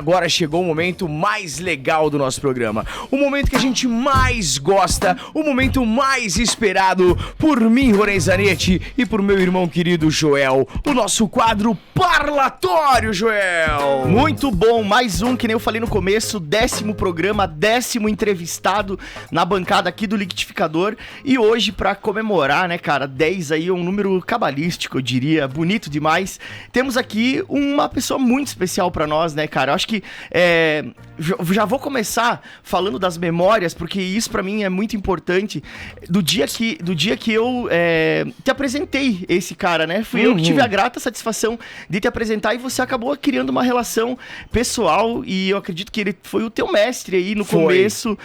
agora chegou o momento mais legal do nosso programa. O momento que a gente mais gosta, o momento mais esperado por mim, Ronei Zanetti, e por meu irmão querido Joel. O nosso quadro Parlatório, Joel. Muito bom, mais um, que nem eu falei no começo, 10º programa, 10º entrevistado na bancada aqui do Liquidificador. E hoje, pra comemorar, né, cara, 10 aí é um número cabalístico, eu diria, bonito demais. Temos aqui uma pessoa muito especial pra nós, né, cara? Eu acho que já vou começar falando das memórias, porque isso pra mim é muito importante. Do dia que eu te apresentei esse cara, né? Fui eu que tive a grata satisfação de te apresentar e você acabou criando uma relação pessoal e eu acredito que ele foi o teu mestre aí no começo.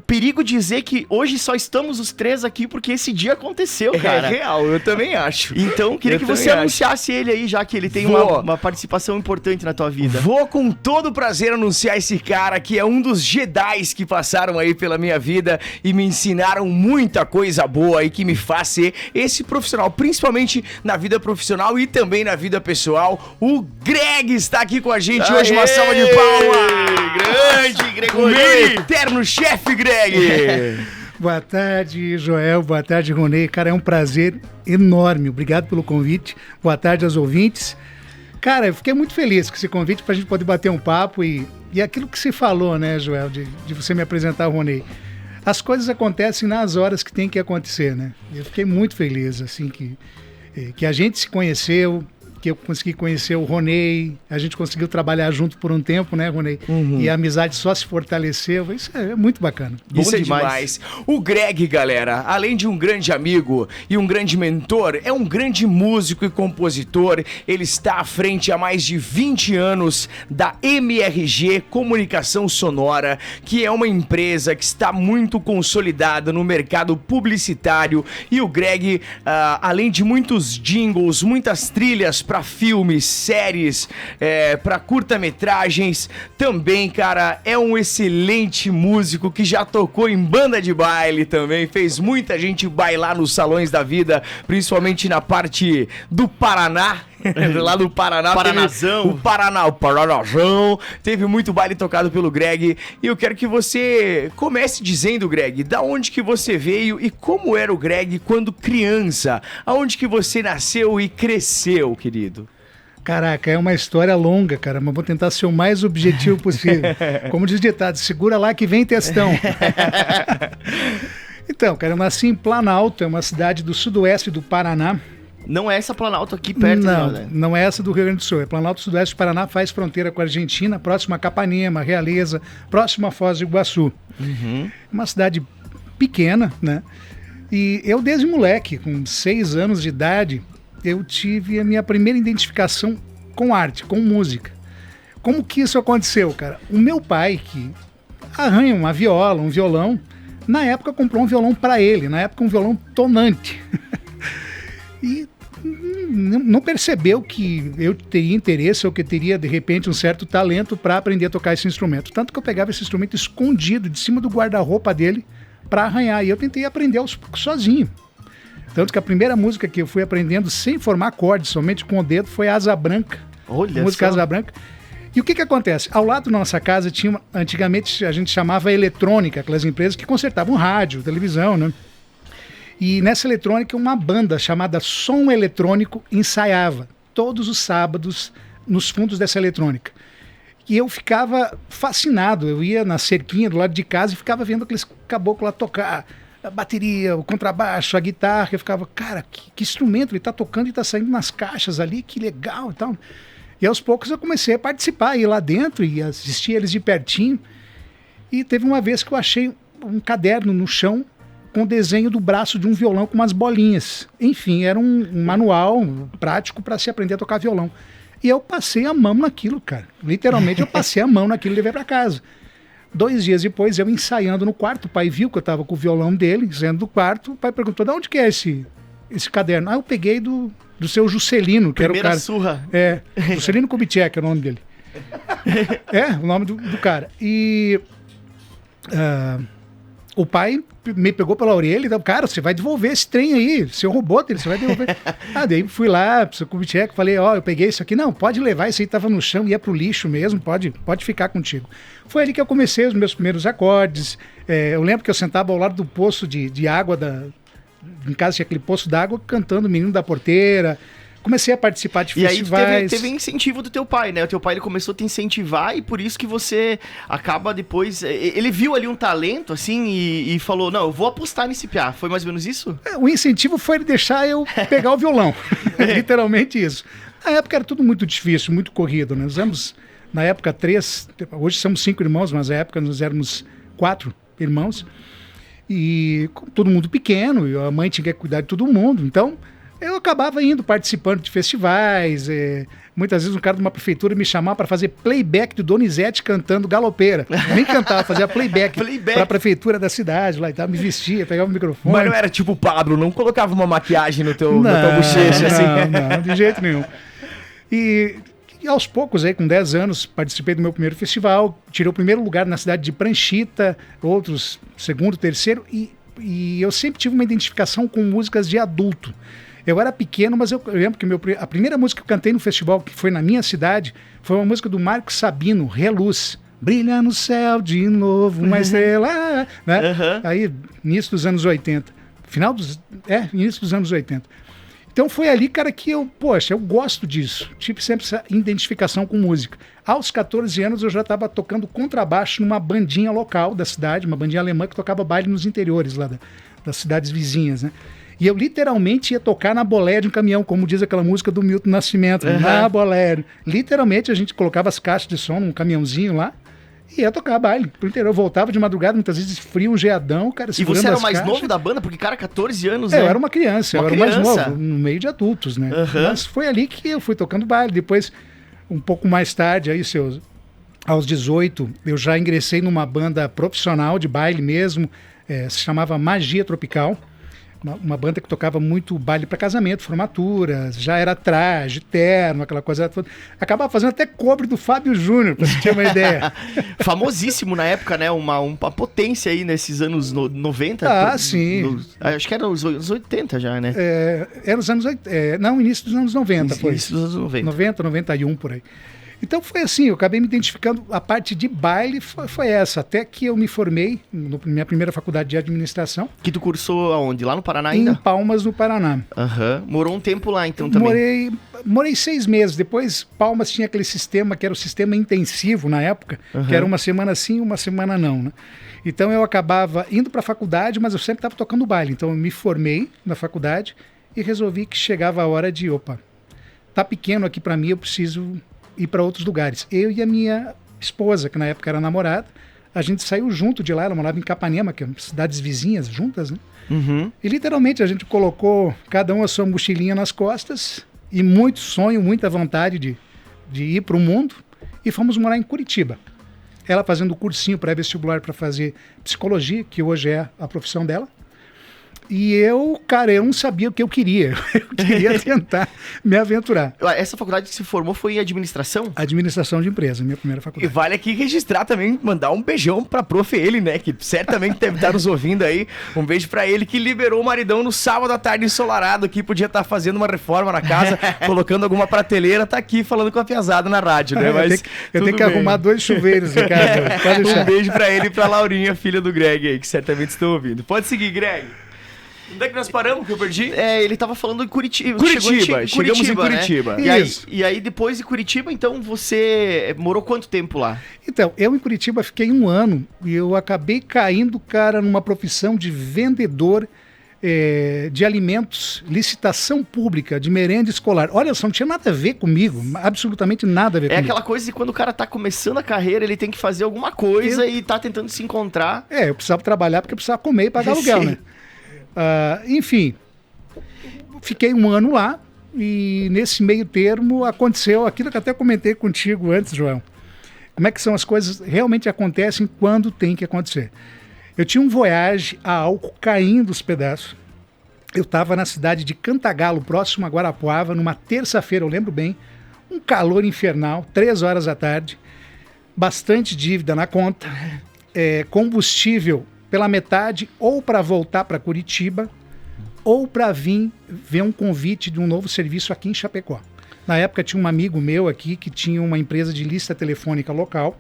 Perigo dizer que hoje só estamos os três aqui porque esse dia aconteceu, cara. É real, eu também acho. Então, queria que você anunciasse ele aí, já que ele tem uma participação importante na tua vida. Vou com todo prazer anunciar esse cara que é um dos Jedis que passaram aí pela minha vida e me ensinaram muita coisa boa e que me faz ser esse profissional, principalmente na vida profissional e também na vida pessoal. O Greg está aqui com a gente hoje, uma salva de palmas! Grande, Gregório! O meu eterno chefe, Greg! Boa tarde, Joel. Boa tarde, Ronei. Cara, é um prazer enorme. Obrigado pelo convite. Boa tarde aos ouvintes. Cara, eu fiquei muito feliz com esse convite pra gente poder bater um papo e aquilo que você falou, né, Joel, de você me apresentar, Ronei. As coisas acontecem nas horas que tem que acontecer, né? Eu fiquei muito feliz, assim, que a gente se conheceu, que eu consegui conhecer o Ronei, a gente conseguiu trabalhar junto por um tempo, né, Ronei? E a amizade só se fortaleceu, isso é muito bacana. Isso é demais. O Greg, galera, além de um grande amigo e um grande mentor, é um grande músico e compositor. Ele está à frente há mais de 20 anos da MRG Comunicação Sonora, que é uma empresa que está muito consolidada no mercado publicitário. E o Greg, além de muitos jingles, muitas trilhas para filmes, séries, para curta-metragens, também, cara, é um excelente músico que já tocou em banda de baile também, fez muita gente bailar nos salões da vida, principalmente na parte do Paraná. Lá no Paraná, Paranazão. O Paranazão. Teve muito baile tocado pelo Greg. E eu quero que você comece dizendo, Greg, da onde que você veio e como era o Greg quando criança. Aonde que você nasceu e cresceu, querido? Caraca, é uma história longa, cara, mas vou tentar ser o mais objetivo possível. Como diz o ditado, segura lá que vem textão. Então, cara, eu nasci em Planalto, é uma cidade do sudoeste do Paraná. Não é essa Planalto aqui perto, não, né? Não é essa do Rio Grande do Sul. É Planalto Sudoeste do Paraná, faz fronteira com a Argentina, próxima a Capanema, Realeza, próxima a Foz do Iguaçu. Uma cidade pequena, né? E eu, desde moleque, com 6 anos de idade, eu tive a minha primeira identificação com arte, com música. Como que isso aconteceu, cara? O meu pai, que arranha uma viola, um violão, na época comprou um violão para ele, na época um violão tonante. E não percebeu que eu teria interesse ou que teria, de repente, um certo talento para aprender a tocar esse instrumento. Tanto que eu pegava esse instrumento escondido de cima do guarda-roupa dele para arranhar. E eu tentei aprender aos poucos sozinho. Tanto que a primeira música que eu fui aprendendo sem formar acordes, somente com o dedo, foi Asa Branca. Olha a música só. Asa Branca. E o que acontece? Ao lado da nossa casa tinha, antigamente a gente chamava eletrônica, aquelas empresas que consertavam rádio, televisão, né? E nessa eletrônica uma banda chamada Som Eletrônico ensaiava todos os sábados nos fundos dessa eletrônica. E eu ficava fascinado, eu ia na cerquinha do lado de casa e ficava vendo aqueles caboclos lá tocar a bateria, o contrabaixo, a guitarra. Eu ficava, cara, que instrumento ele tá tocando e tá saindo nas caixas ali, que legal e tal. E aos poucos eu comecei a participar, ir lá dentro e assistir eles de pertinho. E teve uma vez que eu achei um caderno no chão com o desenho do braço de um violão com umas bolinhas. Enfim, era um manual prático para se aprender a tocar violão. E eu passei a mão naquilo, cara. Literalmente eu passei a mão naquilo e levei para casa. 2 dias depois, eu ensaiando no quarto, o pai viu que eu estava com o violão dele, ensaiando do quarto, o pai perguntou, de onde que é esse caderno? Eu peguei do seu Juscelino, que Primeira era o cara... surra. Juscelino Kubitschek é o nome dele. O nome do cara. E... o pai me pegou pela orelha e falou, cara, você vai devolver esse trem aí, seu robô dele, você vai devolver. Daí fui lá, pro Kubitschek, falei, eu peguei isso aqui, não, pode levar, isso aí tava no chão, ia pro lixo mesmo, pode ficar contigo. Foi ali que eu comecei os meus primeiros acordes. Eu lembro que eu sentava ao lado do poço de água, em casa tinha aquele poço d'água, cantando o Menino da Porteira. Comecei a participar de festivais. E aí teve incentivo do teu pai, né? O teu pai ele começou a te incentivar e por isso que você acaba depois... Ele viu ali um talento, assim, e falou, não, eu vou apostar nesse piá. Foi mais ou menos isso? O incentivo foi ele deixar eu pegar o violão. Literalmente isso. Na época era tudo muito difícil, muito corrido, né? Nós éramos, na época, 3... Hoje somos 5 irmãos, mas na época nós éramos 4 irmãos. E todo mundo pequeno, e a mãe tinha que cuidar de todo mundo. Então... eu acabava indo, participando de festivais. Muitas vezes um cara de uma prefeitura me chamava para fazer playback do Donizete cantando Galopeira. Eu nem cantava, fazia playback para a prefeitura da cidade lá e tal, me vestia, pegava o microfone. Mas não era tipo o Pablo, não colocava uma maquiagem no teu bochecha, assim? Não, de jeito nenhum. E aos poucos, aí, com 10 anos, participei do meu primeiro festival, tirei o primeiro lugar na cidade de Pranchita, outros segundo, terceiro, e eu sempre tive uma identificação com músicas de adulto. Eu era pequeno, mas eu lembro que a primeira música que eu cantei no festival, que foi na minha cidade, foi uma música do Marcos Sabino, Reluz. Brilha no céu de novo uma estrela, né? Aí, início dos anos 80. Início dos anos 80. Então foi ali, cara, que eu gosto disso. Tive sempre essa identificação com música. Aos 14 anos eu já estava tocando contrabaixo numa bandinha local da cidade, uma bandinha alemã que tocava baile nos interiores lá das cidades vizinhas, né? E eu literalmente ia tocar na boleia de um caminhão, como diz aquela música do Milton Nascimento, na boleia. Literalmente a gente colocava as caixas de som num caminhãozinho lá e ia tocar baile pro interior. Eu voltava de madrugada, muitas vezes frio, um geadão, cara, segurando. E você era o mais caixas. novo da banda? Porque, cara, 14 anos, né? Eu era uma criança, eu era o mais novo, no meio de adultos, né? Mas foi ali que eu fui tocando baile. Depois, um pouco mais tarde, aí aos 18, eu já ingressei numa banda profissional de baile mesmo, se chamava Magia Tropical. Uma banda que tocava muito baile para casamento, formaturas, já era traje, terno, aquela coisa toda. Acabava fazendo até cobre do Fábio Júnior, para você ter uma ideia. Famosíssimo na época, né? Uma potência aí nesses anos 90. Sim. Acho que era os anos 80 já, né? Era os anos 80. Não, início dos anos 90 foi. Início dos anos 90. 90, 91, por aí. Então foi assim, eu acabei me identificando, a parte de baile foi essa, até que eu me formei na minha primeira faculdade de administração. Que tu cursou aonde? Lá no Paraná ainda? Em Palmas, no Paraná. Morou um tempo lá então também? Morei 6 meses, depois Palmas tinha aquele sistema que era o sistema intensivo na época, que era uma semana sim, uma semana não, né? Então eu acabava indo para a faculdade, mas eu sempre estava tocando baile, então eu me formei na faculdade e resolvi que chegava a hora de, tá pequeno aqui para mim, eu preciso ir para outros lugares. Eu e a minha esposa, que na época era namorada, a gente saiu junto de lá, ela morava em Capanema, que é cidades vizinhas juntas, né? E literalmente a gente colocou cada um a sua mochilinha nas costas e muito sonho, muita vontade de ir para o mundo e fomos morar em Curitiba. Ela fazendo cursinho pré-vestibular para fazer psicologia, que hoje é a profissão dela. E eu não sabia o que eu queria. Eu queria tentar me aventurar. Essa faculdade que se formou foi em administração? Administração de empresa, minha primeira faculdade. E vale aqui registrar também, mandar um beijão pra prof. Ele, né? Que certamente deve estar nos ouvindo aí. Um beijo pra ele que liberou o maridão no sábado à tarde ensolarado aqui. Podia estar fazendo uma reforma na casa, colocando alguma prateleira, tá aqui falando com a piazada na rádio, né? Mas eu tenho que arrumar 2 chuveiros em casa. Um beijo pra ele e pra Laurinha, filha do Greg aí, que certamente estão ouvindo. Pode seguir, Greg. Onde é que nós paramos, que eu perdi? Ele tava falando em Curitiba. Chegamos em Curitiba. Né? E aí, depois de Curitiba, então, você morou quanto tempo lá? Então, eu em Curitiba fiquei 1 ano e eu acabei caindo, cara, numa profissão de vendedor de alimentos, licitação pública, de merenda escolar. Olha só, não tinha nada a ver comigo, absolutamente nada a ver comigo. É aquela coisa de quando o cara tá começando a carreira, ele tem que fazer alguma coisa e tá tentando se encontrar. Eu precisava trabalhar porque eu precisava comer e pagar aluguel, né? Enfim, fiquei 1 ano lá e nesse meio termo aconteceu aquilo que até comentei contigo antes, João. Como é que são as coisas realmente acontecem quando tem que acontecer. Eu tinha um Voyage a álcool caindo os pedaços. Eu estava na cidade de Cantagalo, próximo a Guarapuava, numa terça-feira, eu lembro bem, um calor infernal, 3 horas da tarde, bastante dívida na conta, combustível pela metade, ou para voltar para Curitiba, ou para vir ver um convite de um novo serviço aqui em Chapecó. Na época tinha um amigo meu aqui que tinha uma empresa de lista telefônica local,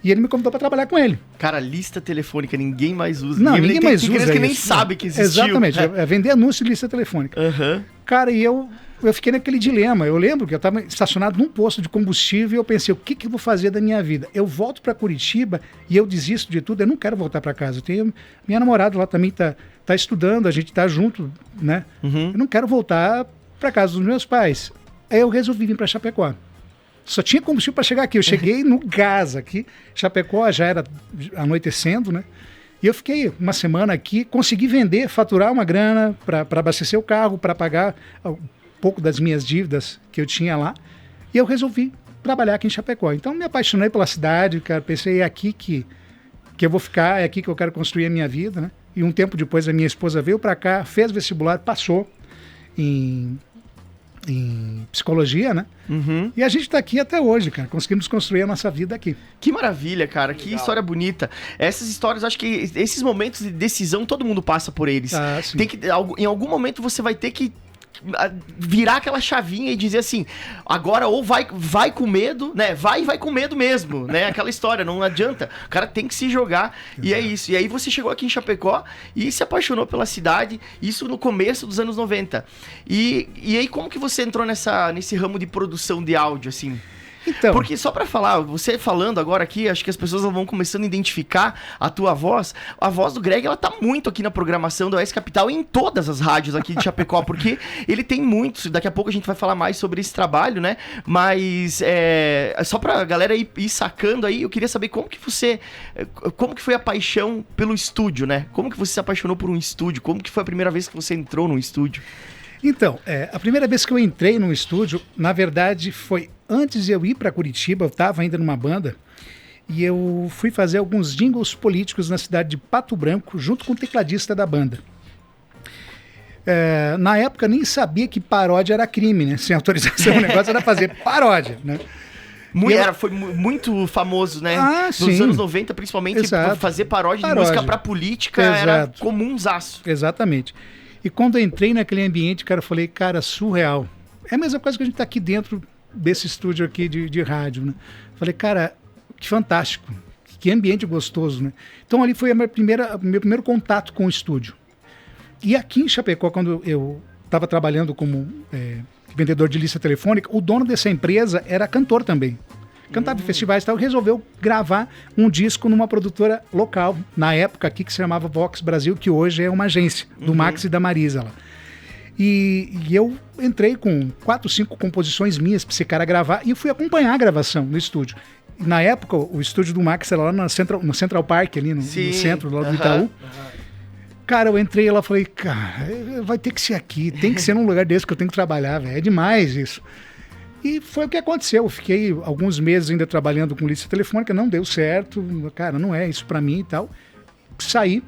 e ele me convidou para trabalhar com ele. Cara, lista telefônica, ninguém mais usa. Não, ninguém mais usa criança que nem isso. sabe que existiu. Exatamente, é vender anúncio de lista telefônica. Aham. Cara, e eu fiquei naquele dilema. Eu lembro que eu estava estacionado num posto de combustível e eu pensei, o que eu vou fazer da minha vida? Eu volto para Curitiba e eu desisto de tudo, eu não quero voltar para casa. Eu tenho minha namorada lá também tá estudando, a gente tá junto, né? Eu não quero voltar para casa dos meus pais. Aí eu resolvi vir para Chapecó. Só tinha combustível para chegar aqui. Eu cheguei no gás aqui. Chapecó já era anoitecendo, né? E eu fiquei uma semana aqui, consegui vender, faturar uma grana para abastecer o carro, para pagar um pouco das minhas dívidas que eu tinha lá. E eu resolvi trabalhar aqui em Chapecó. Então me apaixonei pela cidade, cara. Pensei, é aqui que eu vou ficar, é aqui que eu quero construir a minha vida, né? E um tempo depois a minha esposa veio para cá, fez vestibular, passou em psicologia, né? E a gente tá aqui até hoje, cara. Conseguimos construir a nossa vida aqui. Que maravilha, cara. Que história bonita. Essas histórias, acho que esses momentos de decisão, todo mundo passa por eles. Sim. Em algum momento você vai ter que virar aquela chavinha e dizer assim, agora ou vai com medo, né? Vai com medo mesmo, né? Aquela história, não adianta. O cara tem que se jogar. E é isso. E aí você chegou aqui em Chapecó e se apaixonou pela cidade, isso no começo dos anos 90. E aí como que você entrou nesse ramo de produção de áudio, assim? Então, porque só pra falar, você falando agora aqui, acho que as pessoas vão começando a identificar a tua voz. A voz do Greg, ela tá muito aqui na programação da OS Capital e em todas as rádios aqui de Chapecó, porque ele tem muitos, daqui a pouco a gente vai falar mais sobre esse trabalho, né? Mas só pra galera ir sacando aí, eu queria saber como que foi a paixão pelo estúdio, né? Como que você se apaixonou por um estúdio? Como que foi a primeira vez que você entrou num estúdio? Então, a primeira vez que eu entrei num estúdio, na verdade, foi antes de eu ir para Curitiba. Eu estava ainda numa banda e eu fui fazer alguns jingles políticos na cidade de Pato Branco, junto com o tecladista da banda. Na época, nem sabia que paródia era crime, né? Sem autorização, o negócio era fazer paródia, né? Foi muito famoso, né? Nos sim. anos 90, principalmente, Exato. fazer paródia de música pra política. Exato. Era comunzaço. Exatamente. E quando eu entrei naquele ambiente, cara, eu falei, cara, surreal. É a mesma coisa que a gente tá aqui dentro desse estúdio aqui de rádio, né? Falei, cara, que fantástico. Que ambiente gostoso, né? Então ali foi meu primeiro contato com o estúdio. E aqui em Chapecó, quando eu estava trabalhando como vendedor de lista telefônica, o dono dessa empresa era cantor também. Cantava em festivais e tal, resolveu gravar um disco numa produtora local, na época aqui, que se chamava Vox Brasil, que hoje é uma agência do Max e da Marisa lá. E eu entrei com 4, 5 composições minhas para esse cara gravar e eu fui acompanhar a gravação no estúdio. Na época, o estúdio do Max era lá no Central Park, ali no centro lá do Itaú. Cara, eu entrei lá e falei, cara, vai ter que ser aqui, tem que ser num lugar desse que eu tenho que trabalhar, velho. É demais isso. E foi o que aconteceu. Eu fiquei alguns meses ainda trabalhando com lista telefônica, não deu certo, cara, não é isso pra mim e tal. Saí,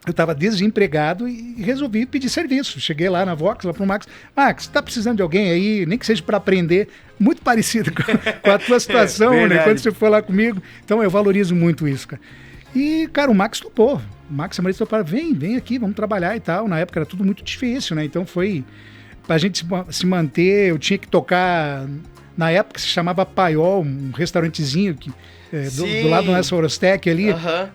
eu estava desempregado e resolvi pedir serviço. Cheguei lá na Vox, lá pro Max. Max, tá precisando de alguém aí, nem que seja para aprender, muito parecido com a tua situação, né? Quando você foi lá comigo. Então eu valorizo muito isso, cara. E, cara, o Max topou. O Max e a Marisa toparam, vem aqui, vamos trabalhar e tal. Na época era tudo muito difícil, né? Então foi... Pra gente se manter, eu tinha que tocar... Na época se chamava Paiol, um restaurantezinho que, do lado do Nelson Orostec ali.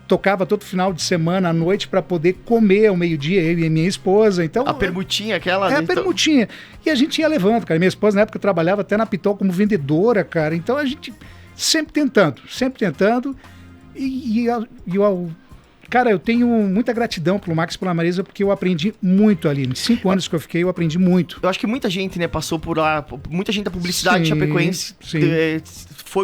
Tocava todo final de semana à noite para poder comer ao meio-dia, eu e a minha esposa. Então, a permutinha aquela... a permutinha. E a gente ia levando, cara. Minha esposa na época trabalhava até na Pitol como vendedora, cara. Então a gente sempre tentando. Cara, eu tenho muita gratidão pelo Max e pela Marisa, porque eu aprendi muito ali. Em 5 anos que eu fiquei, eu aprendi muito. Eu acho que muita gente, né, passou por lá, muita gente da publicidade chapecoense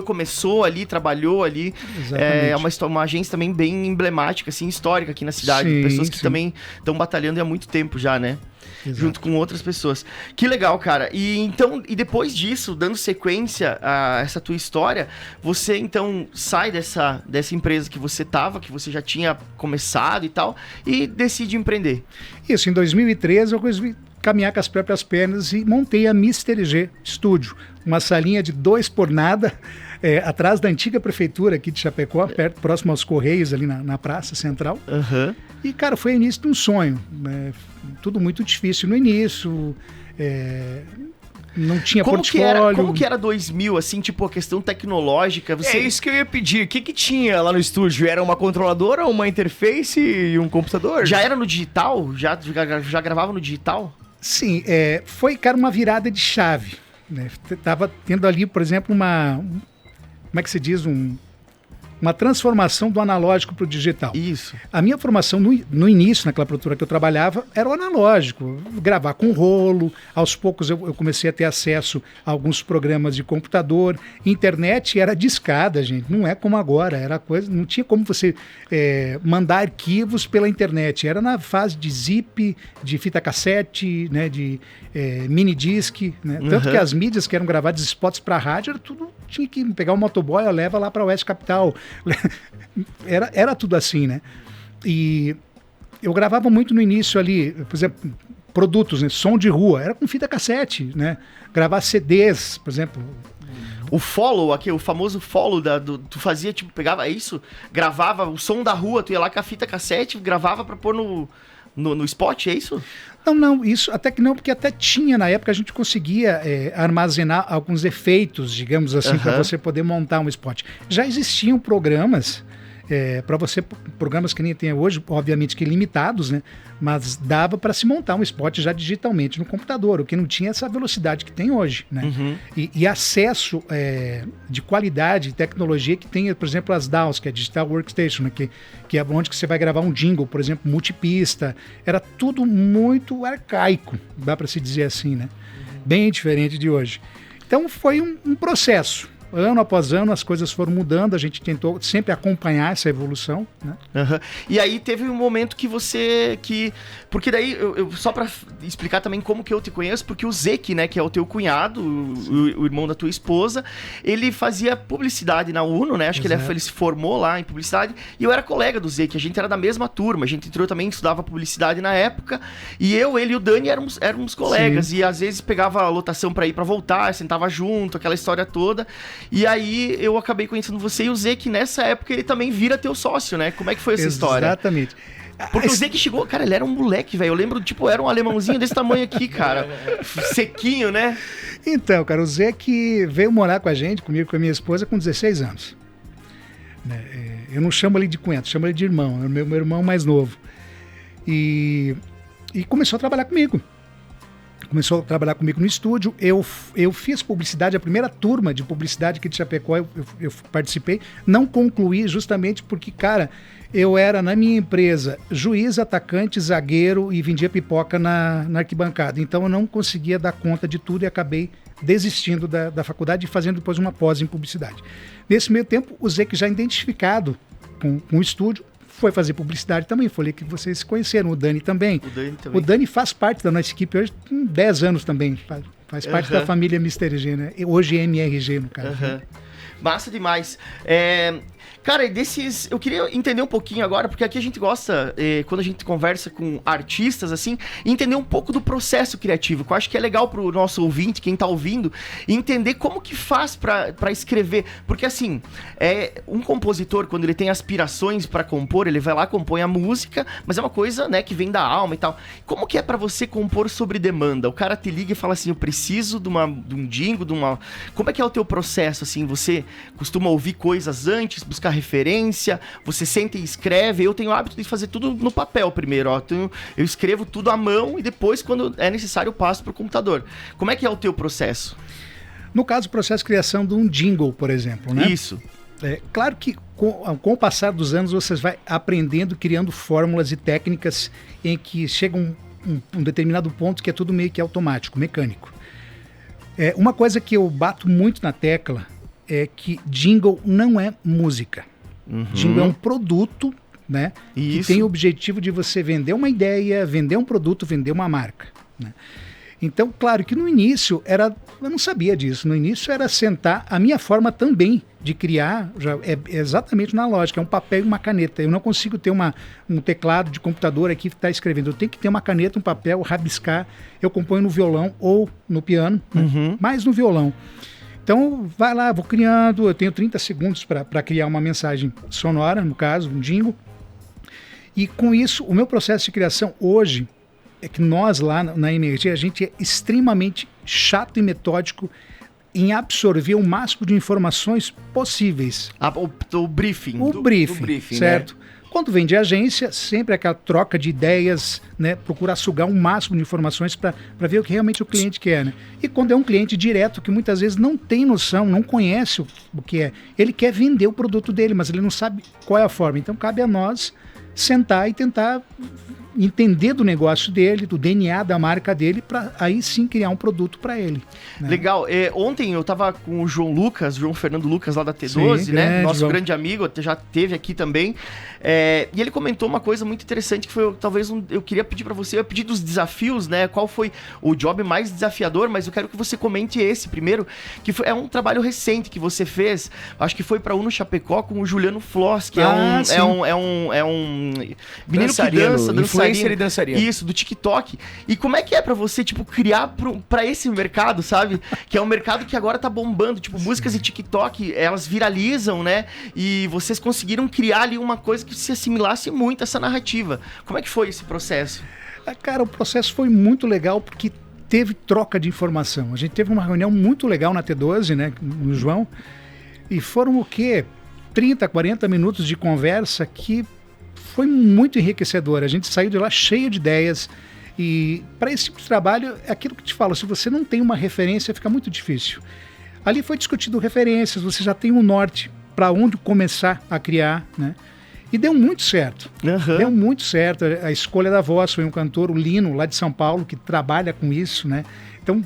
começou ali, trabalhou ali. Exatamente. É uma agência também bem emblemática, assim, histórica aqui na cidade. Pessoas que também estão batalhando há muito tempo já, né? Exato. Junto com outras pessoas. Que legal, cara. E depois disso, dando sequência a essa tua história, você então sai dessa empresa que você já tinha começado e tal, e decide empreender. Isso, em 2013 eu resolvi caminhar com as próprias pernas e montei a Mr. G Studio. uma salinha de 2 por nada, atrás da antiga prefeitura aqui de Chapecó, perto, próximo aos Correios, ali na Praça Central. Aham. E, cara, foi o início de um sonho, né? Tudo muito difícil no início, não tinha portfólio. Como que era 2000, assim, tipo, a questão tecnológica? É isso que eu ia pedir. O que tinha lá no estúdio? Era uma controladora, uma interface e um computador? Já era no digital? Já gravava no digital? Sim, foi, cara, uma virada de chave, né? Tava tendo ali, por exemplo, como é que se diz? Uma transformação do analógico para o digital. Isso. A minha formação no início, naquela produtora que eu trabalhava, era o analógico, gravar com rolo. Aos poucos eu comecei a ter acesso a alguns programas de computador. Internet era discada, gente, não é como agora. Era coisa, não tinha como você mandar arquivos pela internet. Era na fase de zip, de fita cassete, né, de mini disc, né? Tanto que as mídias que eram gravadas, spots para rádio, era tudo, tinha que pegar o motoboy, leva lá para a Oeste Capital. Era tudo assim, né? E eu gravava muito no início ali, por exemplo, produtos, né? Som de rua, era com fita cassete, né? Gravar CDs, por exemplo. O follow aqui, o famoso follow tu fazia, tipo, pegava isso, gravava o som da rua, tu ia lá com a fita cassete, gravava pra pôr no spot, é isso? Não, isso até que não, porque até tinha, na época a gente conseguia armazenar alguns efeitos, digamos assim, para você poder montar um spot. Já existiam programas, para você, programas que nem tem hoje, obviamente que limitados, né? Mas dava para se montar um spot já digitalmente no computador, o que não tinha essa velocidade que tem hoje, né? E acesso de qualidade e tecnologia que tem, por exemplo, as DAWs, que é Digital Workstation, né? Que é onde que você vai gravar um jingle, por exemplo, multipista. Era tudo muito arcaico, dá para se dizer assim, né? Bem diferente de hoje. Então foi um processo. Ano após ano as coisas foram mudando, a gente tentou sempre acompanhar essa evolução, né? E aí teve um momento que porque daí, eu só pra explicar também como que eu te conheço, porque o Zeke, né, que é o teu cunhado, o irmão da tua esposa, ele fazia publicidade na UNO, né? Acho que ele se formou lá em publicidade, e eu era colega do Zeke, a gente era da mesma turma, a gente entrou também, estudava publicidade na época, e ele e o Dani éramos colegas. Sim. E às vezes pegava a lotação pra ir pra voltar, sentava junto, aquela história toda. E aí eu acabei conhecendo você e o Zeke, nessa época ele também vira teu sócio, né? Como é que foi essa história? Exatamente. Porque o Zeke chegou, cara, ele era um moleque, velho. Eu lembro, tipo, era um alemãozinho desse tamanho aqui, cara. Sequinho, né? Então, cara, o Zeke veio morar com a gente, comigo, com a minha esposa, com 16 anos. Eu não chamo ele de cunhado, chamo ele de irmão. É o meu irmão mais novo. E começou a trabalhar comigo. Começou a trabalhar comigo no estúdio. Eu fiz publicidade, a primeira turma de publicidade aqui de Chapecó, eu participei. Não concluí justamente porque, cara, eu era, na minha empresa, juiz, atacante, zagueiro e vendia pipoca na arquibancada. Então eu não conseguia dar conta de tudo e acabei desistindo da faculdade e fazendo depois uma pós em publicidade. Nesse meio tempo, o Zeke já identificado com o estúdio, foi fazer publicidade também, foi ali que vocês se conheceram, o Dani também. O Dani faz parte da nossa equipe hoje, com 10 anos também, faz parte da família Mr. G, né? Hoje é MRG, no caso. Massa demais. Cara, eu queria entender um pouquinho agora, porque aqui a gente gosta, quando a gente conversa com artistas, assim, entender um pouco do processo criativo, que eu acho que é legal pro nosso ouvinte, quem tá ouvindo, entender como que faz pra escrever. Porque, assim, um compositor, quando ele tem aspirações pra compor, ele vai lá, compõe a música, mas é uma coisa, né, que vem da alma e tal. Como que é pra você compor sobre demanda? O cara te liga e fala assim, eu preciso de um jingle, Como é que é o teu processo, assim? Você costuma ouvir coisas antes, buscar referência, você senta e escreve. Eu tenho o hábito de fazer tudo no papel primeiro, ó. Eu escrevo tudo à mão e depois, quando é necessário, eu passo pro computador. Como é que é o teu processo? No caso, o processo de criação de um jingle, por exemplo, né? Isso. Claro que com o passar dos anos você vai aprendendo, criando fórmulas e técnicas em que chega um determinado ponto que é tudo meio que automático, mecânico. Uma coisa que eu bato muito na tecla é que jingle não é música. Jingle é um produto, né? Que tem o objetivo de você vender uma ideia, vender um produto, vender uma marca, né? Então, claro que no início eu não sabia disso, no início era sentar, a minha forma também de criar já é exatamente na lógica, é um papel e uma caneta. Eu não consigo ter um teclado de computador aqui que está escrevendo, eu tenho que ter uma caneta, um papel, rabiscar, eu componho no violão ou no piano, né? Mais no violão. Então, vai lá, vou criando, eu tenho 30 segundos para criar uma mensagem sonora, no caso, um jingle. E com isso, o meu processo de criação hoje é que nós lá na Energia, a gente é extremamente chato e metódico em absorver o máximo de informações possíveis. O briefing. O briefing, certo? Né? Quando vem de agência, sempre aquela troca de ideias, né? Procurar sugar o máximo de informações para ver o que realmente o cliente quer, né? E quando é um cliente direto, que muitas vezes não tem noção, não conhece o que é, ele quer vender o produto dele, mas ele não sabe qual é a forma. Então cabe a nós sentar e tentar entender do negócio dele, do DNA da marca dele, para aí sim criar um produto para ele. Né? Legal. Ontem eu tava com o João Fernando Lucas lá da T12, sim, né? Nosso grande amigo, já teve aqui também. E ele comentou uma coisa muito interessante que foi, eu queria pedir para você, eu pedi dos desafios, né? Qual foi o job mais desafiador, mas eu quero que você comente esse primeiro, que é um trabalho recente que você fez, acho que foi para Uno Chapecó com o Juliano Floss, que é um menino que dança, influencer e dançarino. Isso, do TikTok. E como é que é pra você, tipo, criar pra esse mercado, sabe? Que é um mercado que agora tá bombando. Tipo, músicas e TikTok, elas viralizam, né? E vocês conseguiram criar ali uma coisa que se assimilasse muito a essa narrativa. Como é que foi esse processo? Cara, o processo foi muito legal porque teve troca de informação. A gente teve uma reunião muito legal na T12, né? No João. E foram o quê? 30, 40 minutos de conversa que foi muito enriquecedor. A gente saiu de lá cheio de ideias. E para esse tipo de trabalho, é aquilo que te falo, se você não tem uma referência, fica muito difícil. Ali foi discutido referências, você já tem um norte para onde começar a criar, né? E deu muito certo. Deu muito certo. A escolha da voz foi um cantor, o Lino, lá de São Paulo, que trabalha com isso, né? Então,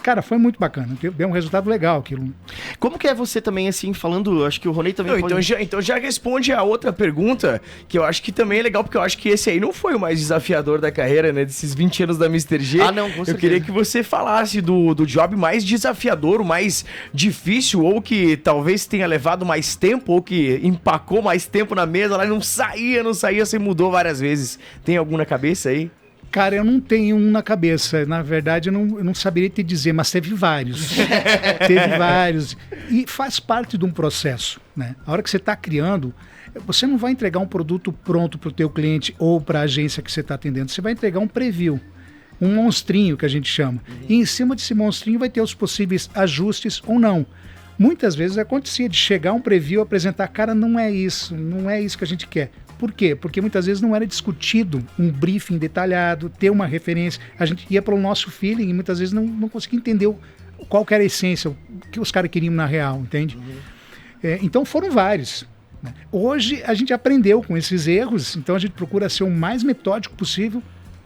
cara, foi muito bacana. Deu um resultado legal aquilo. Como que é você também, assim, falando... Acho que o Ronei também pode... Então já responde a outra pergunta, que eu acho que também é legal, porque eu acho que esse aí não foi o mais desafiador da carreira, né? Desses 20 anos da Mr. G. Ah, não, com certeza. Eu queria que você falasse do job mais desafiador, o mais difícil, ou que talvez tenha levado mais tempo, ou que empacou mais tempo na mesa, lá não saía, você mudou várias vezes. Tem algum na cabeça aí? Cara, eu não tenho um na cabeça. Na verdade, eu não saberia te dizer, mas teve vários. Teve vários. E faz parte de um processo, né? A hora que você está criando, você não vai entregar um produto pronto para o teu cliente ou para a agência que você está atendendo. Você vai entregar um preview, um monstrinho que a gente chama. E em cima desse monstrinho vai ter os possíveis ajustes ou não. Muitas vezes acontecia de chegar um preview, apresentar, cara, não é isso que a gente quer. Por quê? Porque muitas vezes não era discutido um briefing detalhado, ter uma referência. A gente ia pelo nosso feeling e muitas vezes não conseguia entender qual que era a essência, o que os caras queriam na real, entende? Então foram vários. Né? Hoje a gente aprendeu com esses erros, então a gente procura ser o mais metódico possível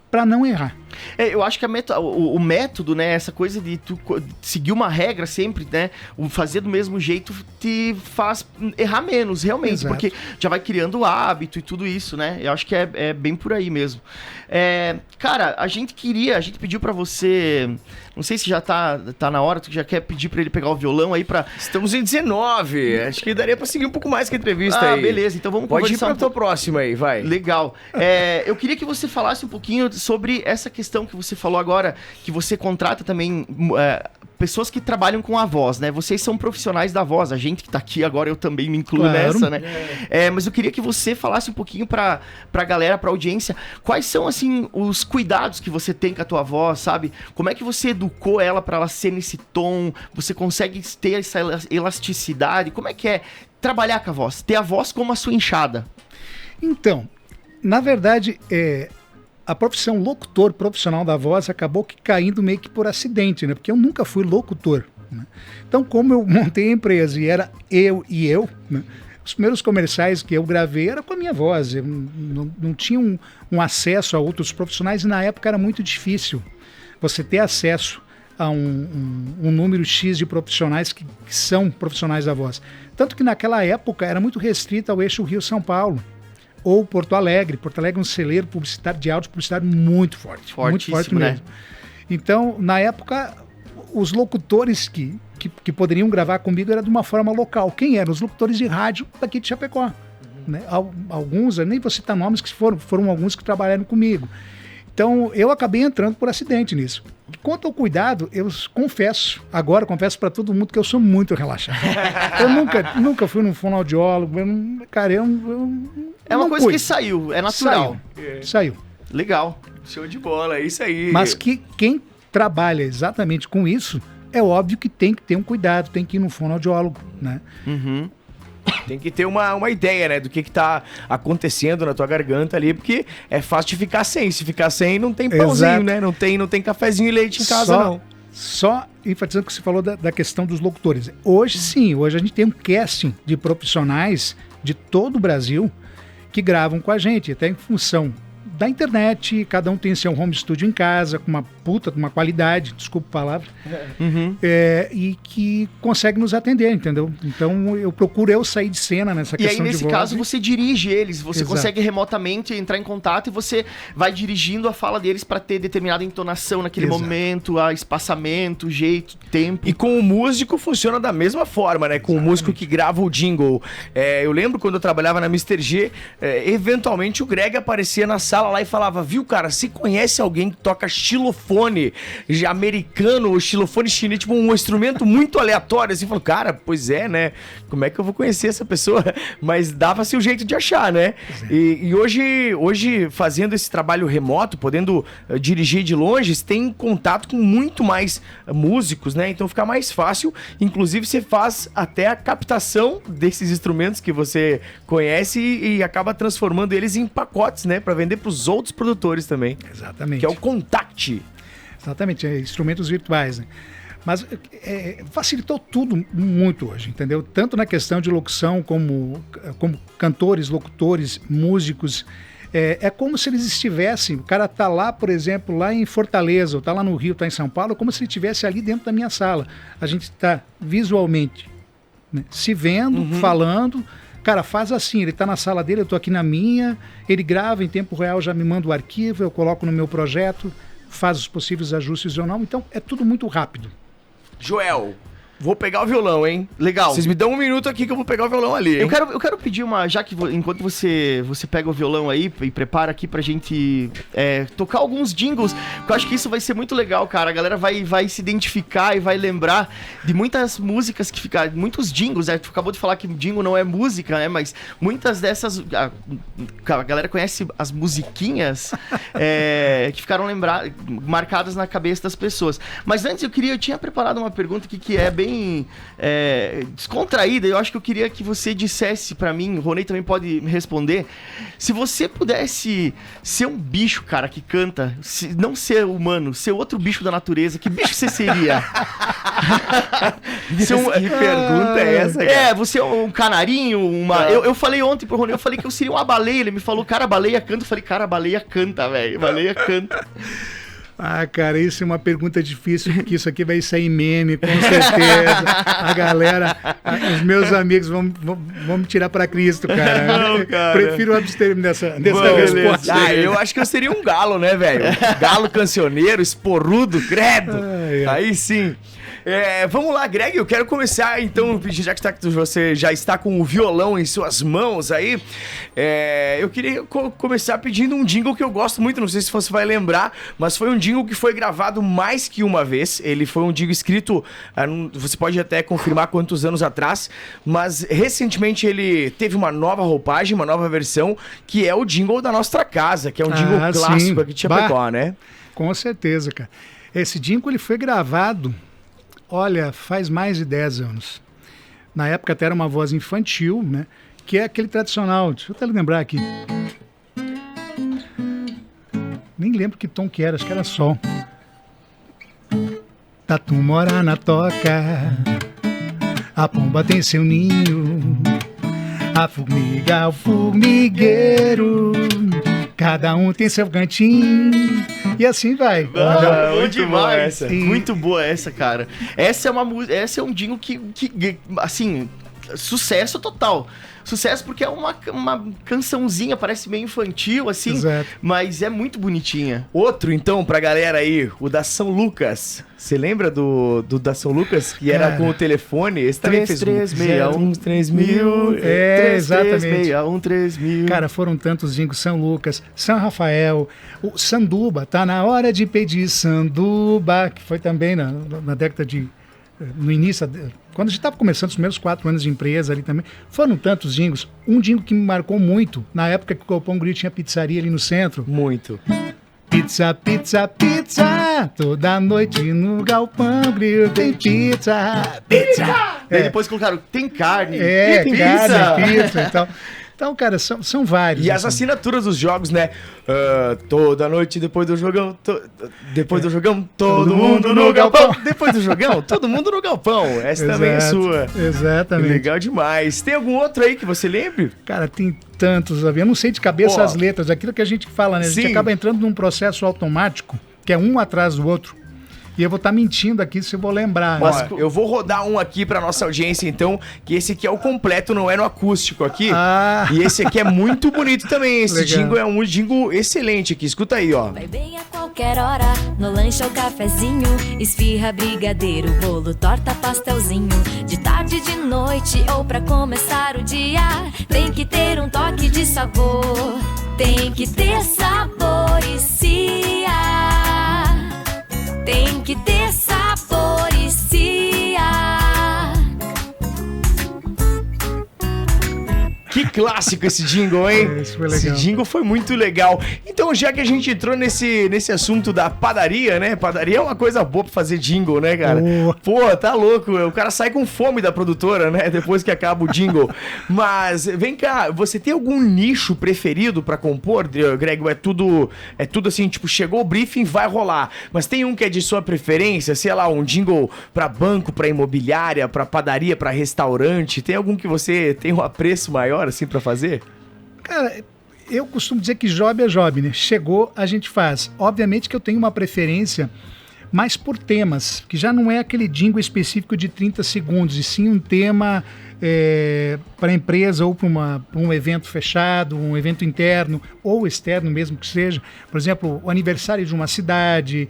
para não errar. Eu acho que o método, né, essa coisa de tu seguir uma regra sempre, né, o fazer do mesmo jeito te faz errar menos, realmente. Exato. Porque já vai criando o hábito e tudo isso, né, eu acho que é bem por aí mesmo. Cara, a gente pediu pra você, não sei se já tá na hora, tu já quer pedir pra ele pegar o violão aí pra... Estamos em 19, acho que daria pra seguir um pouco mais que a entrevista aí. Beleza, então vamos Pode ir pra tua próxima aí, vai. Legal. Eu queria que você falasse um pouquinho sobre essa questão que você falou agora, que você contrata também pessoas que trabalham com a voz, né? Vocês são profissionais da voz, a gente que tá aqui agora, eu também me incluo nessa, né? Mas eu queria que você falasse um pouquinho pra galera, pra audiência, quais são, assim, os cuidados que você tem com a tua voz, sabe? Como é que você educou ela pra ela ser nesse tom? Você consegue ter essa elasticidade? Como é que é trabalhar com a voz? Ter a voz como a sua enxada? Então, na verdade, a profissão locutor profissional da voz acabou caindo meio que por acidente, né? Porque eu nunca fui locutor, né? Então, como eu montei a empresa e era eu, né? Os primeiros comerciais que eu gravei era com a minha voz. Eu não tinha um acesso a outros profissionais e na época era muito difícil você ter acesso a um número X de profissionais que são profissionais da voz. Tanto que naquela época era muito restrito ao eixo Rio-São Paulo. Ou Porto Alegre. Porto Alegre é um celeiro publicitário de áudio publicitário muito forte. Fortíssimo, muito forte mesmo. Né? Então, na época, os locutores que poderiam gravar comigo era de uma forma local. Quem eram? Os locutores de rádio daqui de Chapecó. Né? Alguns, eu nem vou citar nomes, que foram alguns que trabalharam comigo. Então, eu acabei entrando por acidente nisso. Quanto ao cuidado, eu confesso para todo mundo que eu sou muito relaxado. Eu nunca fui num fonoaudiólogo, cara, eu é uma coisa que saiu, é natural. Saiu. Legal. Show de bola, é isso aí. Mas que quem trabalha exatamente com isso, é óbvio que tem que ter um cuidado, tem que ir no fonoaudiólogo, né? Uhum. Tem que ter uma ideia, né, do que tá acontecendo na tua garganta ali, porque é fácil de ficar sem. Se ficar sem, não tem pãozinho, Exato. né? Não tem cafezinho e leite em casa, não. Só enfatizando o que você falou da questão dos locutores. Hoje sim, hoje a gente tem um casting de profissionais de todo o Brasil que gravam com a gente, até em função da internet, cada um tem seu home studio em casa, com uma puta, com uma qualidade, desculpa a palavra, e que consegue nos atender, entendeu? Então eu procuro sair de cena nessa questão de voz. E aí, nesse caso, você dirige eles, você Exato. consegue remotamente entrar em contato e você vai dirigindo a fala deles para ter determinada entonação naquele Exato. momento, espaçamento, jeito, tempo. E com o músico funciona da mesma forma, né? Com o músico que grava o jingle. Eu lembro quando eu trabalhava na Mr. G, eventualmente o Greg aparecia na sala lá e falava, viu, cara, você conhece alguém que toca xilofone americano ou xilofone chinês, tipo um instrumento muito aleatório, assim, falou, cara, pois é, né? Como é que eu vou conhecer essa pessoa? Mas dava-se o jeito de achar, né? E hoje, fazendo esse trabalho remoto, podendo dirigir de longe, você tem contato com muito mais músicos, né? Então fica mais fácil. Inclusive, você faz até a captação desses instrumentos que você conhece e acaba transformando eles em pacotes, né? Pra vender pros outros produtores também. Exatamente. Que é o Contact. Exatamente, instrumentos virtuais, né? Mas facilitou tudo muito hoje, entendeu? Tanto na questão de locução, como cantores, locutores, músicos. É como se eles estivessem, o cara tá lá, por exemplo, lá em Fortaleza, ou tá lá no Rio, tá em São Paulo, como se ele estivesse ali dentro da minha sala. A gente tá visualmente, né, se vendo, falando. Cara, faz assim, ele tá na sala dele, eu tô aqui na minha, ele grava em tempo real, já me manda o arquivo, eu coloco no meu projeto, faz os possíveis ajustes ou não, então é tudo muito rápido. Joel, vou pegar o violão, hein? Legal. Vocês me dão um minuto aqui que eu vou pegar o violão ali, hein? Eu quero pedir já que enquanto você pega o violão aí e prepara aqui pra gente tocar alguns jingles, porque eu acho que isso vai ser muito legal, cara. A galera vai se identificar e vai lembrar de muitas músicas que ficaram, muitos jingles, né? Tu acabou de falar que jingle não é música, né? Mas muitas dessas, a galera conhece as musiquinhas que ficaram marcadas na cabeça das pessoas. Mas antes eu tinha preparado uma pergunta aqui que é bem descontraída. Eu acho que eu queria que você dissesse pra mim, o Ronei também pode me responder, se você pudesse ser um bicho, cara, que canta, não ser humano, ser outro bicho da natureza, que bicho você seria? Que pergunta é essa, cara? Você é um canarinho, eu falei ontem pro Ronei, eu falei que eu seria uma baleia, ele me falou, cara, a baleia canta, eu falei, cara, a baleia canta, velho, baleia canta. Ah, cara, isso é uma pergunta difícil, porque isso aqui vai sair meme, com certeza. A galera, os meus amigos vão me tirar pra Cristo, cara. Não, cara. Prefiro abster-me dessa resposta. Eu acho que eu seria um galo, né, velho? Galo cancioneiro, esporrudo, credo. Aí sim. Vamos lá, Greg, eu quero começar, então, já que você já está com o violão em suas mãos aí, eu queria começar pedindo um jingle que eu gosto muito, não sei se você vai lembrar, mas foi um jingle que foi gravado mais que uma vez. Ele foi um jingle escrito, você pode até confirmar quantos anos atrás, mas recentemente ele teve uma nova roupagem, uma nova versão, que é o jingle da Nossa Casa, que é um jingle clássico aqui de Chapecó, né? Com certeza, cara. Esse jingle ele foi gravado, olha, faz mais de 10 anos. Na época até era uma voz infantil, né? Que é aquele tradicional. Deixa eu até lembrar aqui. Nem lembro que tom que era, acho que era sol. Tatu mora na toca, a pomba tem seu ninho, a formiga, o formigueiro, cada um tem seu cantinho. E assim vai. Bom demais. Muito boa essa, cara. Esse é um jingle que assim, sucesso total. Sucesso porque é uma cançãozinha, parece meio infantil, assim, Exato. mas é muito bonitinha. Outro, então, pra galera aí, o da São Lucas. Você lembra do da São Lucas? Que era com o telefone? Esse também fez 33613000. Exatamente. 33613000. Cara, foram tantos jingles, São Lucas, São Rafael, o Sanduba, tá na hora de pedir Sanduba, que foi também na década de... No início, quando a gente estava começando os primeiros 4 anos de empresa ali também, foram tantos jingles. Um jingle que me marcou muito, na época que o Galpão Grill tinha pizzaria ali no centro. Muito. Pizza, pizza, pizza, toda noite no Galpão Grill tem pizza, pizza. Daí depois colocaram, tem carne, Tem pizza. carne, pizza e tal. Então, cara, são vários. E as assim. assinaturas dos jogos, né? Toda noite depois do jogão, depois do jogão, todo mundo no galpão. Depois do jogão, todo mundo no galpão. Essa também é sua. Exatamente. Legal demais. Tem algum outro aí que você lembre? Cara, tem tantos, eu não sei de cabeça as letras, aquilo que a gente fala, né? A gente Sim. acaba entrando num processo automático, que é um atrás do outro. E eu vou estar mentindo aqui se eu vou lembrar. Ó, Né? eu vou rodar um aqui pra nossa audiência, então, que esse aqui é o completo, não é no acústico aqui. Ah. E esse aqui é muito bonito também. Esse Legal. jingle é um jingle excelente aqui. Escuta aí, ó. Vai bem a qualquer hora, no lanche ou cafezinho, esfirra, brigadeiro, bolo, torta, pastelzinho. De tarde, de noite ou pra começar o dia, tem que ter um toque de sabor, tem que ter sabor e cia. Tem que ter sabor e cia. Que clássico esse jingle, hein? Esse foi Esse legal. jingle foi muito legal. Então, já que a gente entrou nesse assunto da padaria, né? Padaria é uma coisa boa pra fazer jingle, né, cara? Oh. Pô, tá louco. O cara sai com fome da produtora, né? Depois que acaba o jingle. Mas, vem cá, você tem algum nicho preferido pra compor, Greg? Ou é tudo assim, tipo, chegou o briefing, vai rolar. Mas tem um que é de sua preferência? Sei lá, um jingle pra banco, pra imobiliária, pra padaria, pra restaurante? Tem algum que você tem um apreço maior, assim, pra fazer? Cara, eu costumo dizer que job é job, né? Chegou, a gente faz. Obviamente que eu tenho uma preferência mais por temas, que já não é aquele jingle específico de 30 segundos, e sim um tema para a empresa ou para um evento fechado, um evento interno ou externo mesmo que seja. Por exemplo, o aniversário de uma cidade,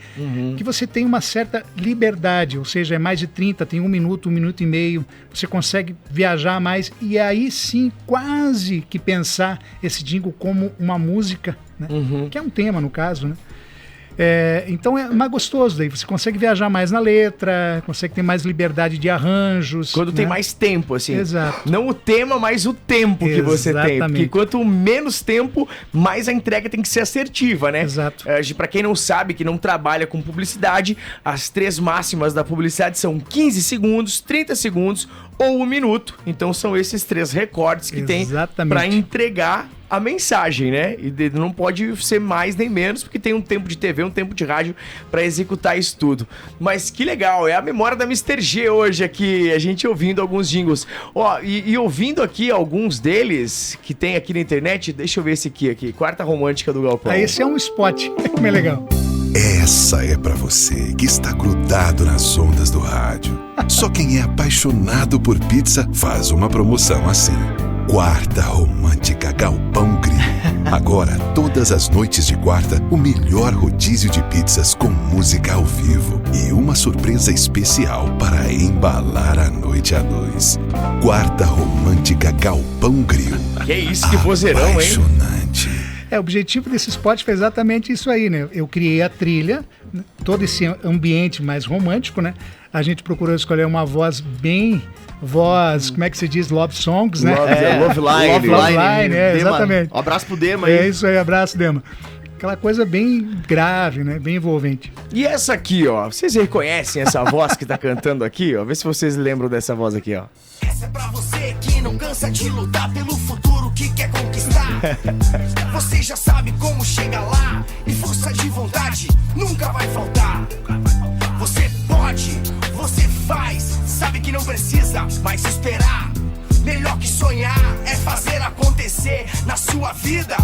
que você tem uma certa liberdade, ou seja, é mais de 30, tem 1 minuto, 1 minuto e meio, você consegue viajar mais e aí sim quase que pensar esse jingle como uma música, né? Que é um tema no caso, né? Então é mais gostoso daí, você consegue viajar mais na letra, consegue ter mais liberdade de arranjos. Quando tem né? mais tempo, assim. Exato. Não o tema, mas o tempo que você tem. Porque Exatamente. quanto menos tempo, mais a entrega tem que ser assertiva, né? Exato. Pra quem não sabe, que não trabalha com publicidade, as 3 máximas da publicidade são 15 segundos, 30 segundos ou 1 minuto. Então são esses 3 recortes que tem Exatamente. pra entregar a mensagem, né? E não pode ser mais nem menos, porque tem um tempo de TV, um tempo de rádio pra executar isso tudo. Mas que legal, é a memória da Mr. G hoje aqui, a gente ouvindo alguns jingles. Ó, e ouvindo aqui alguns deles que tem aqui na internet, deixa eu ver esse aqui, Quarta Romântica do Galpão. Esse é um spot, como é legal. Essa é pra você que está grudado nas ondas do rádio. Só quem é apaixonado por pizza faz uma promoção assim. Quarta Romântica Galpão Grill. Agora, todas as noites de quarta, o melhor rodízio de pizzas com música ao vivo e uma surpresa especial para embalar a noite a 2. Quarta Romântica Galpão Grill. Que isso, que vozeirão, hein? Apaixonante. O objetivo desse spot foi exatamente isso aí, né? Eu criei a trilha, né? Todo esse ambiente mais romântico, né? A gente procurou escolher uma voz bem... como é que se diz? Love songs, né? Love Line. Love Line, Dema. exatamente. Um abraço pro Dema aí. É isso aí, abraço, Dema. Aquela coisa bem grave, né? Bem envolvente. E essa aqui, ó, vocês reconhecem essa voz que tá cantando aqui, ó? Vê se vocês lembram dessa voz aqui, ó. Essa é pra você que não cansa de lutar pelo futuro que quer conquistar. Você já sabe como chega lá e força de vontade nunca vai faltar. Você pode, você faz, sabe que não precisa mais esperar. Melhor que sonhar é fazer acontecer na sua vida.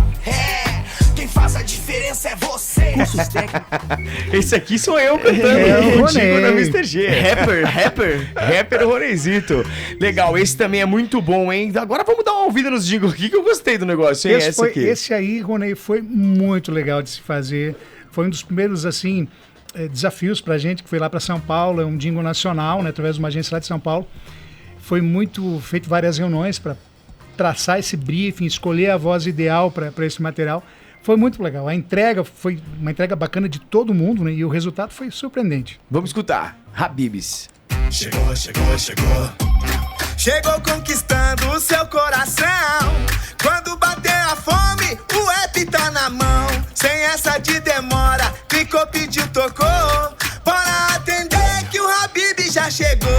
Quem quem faz a diferença é você. Esse aqui sou eu cantando o contigo Ronei. na Mr. G. Rapper Ronezito. Legal, esse também é muito bom, hein? Agora vamos dar uma ouvida nos jingles aqui que eu gostei do negócio, hein? Esse aí, Ronei, foi muito legal de se fazer. Foi um dos primeiros, assim, desafios pra gente, que foi lá pra São Paulo, é um jingle nacional, né, através de uma agência lá de São Paulo. Foi feito várias reuniões para traçar esse briefing, escolher a voz ideal para esse material. Foi muito legal. A entrega foi uma entrega bacana de todo mundo, né? E o resultado foi surpreendente. Vamos escutar. Habibs. Chegou, chegou, chegou. Chegou conquistando o seu coração. Quando bater a fome, o app tá na mão. Sem essa de demora, clicou, pediu, tocou. Bora atender que o Habib já chegou.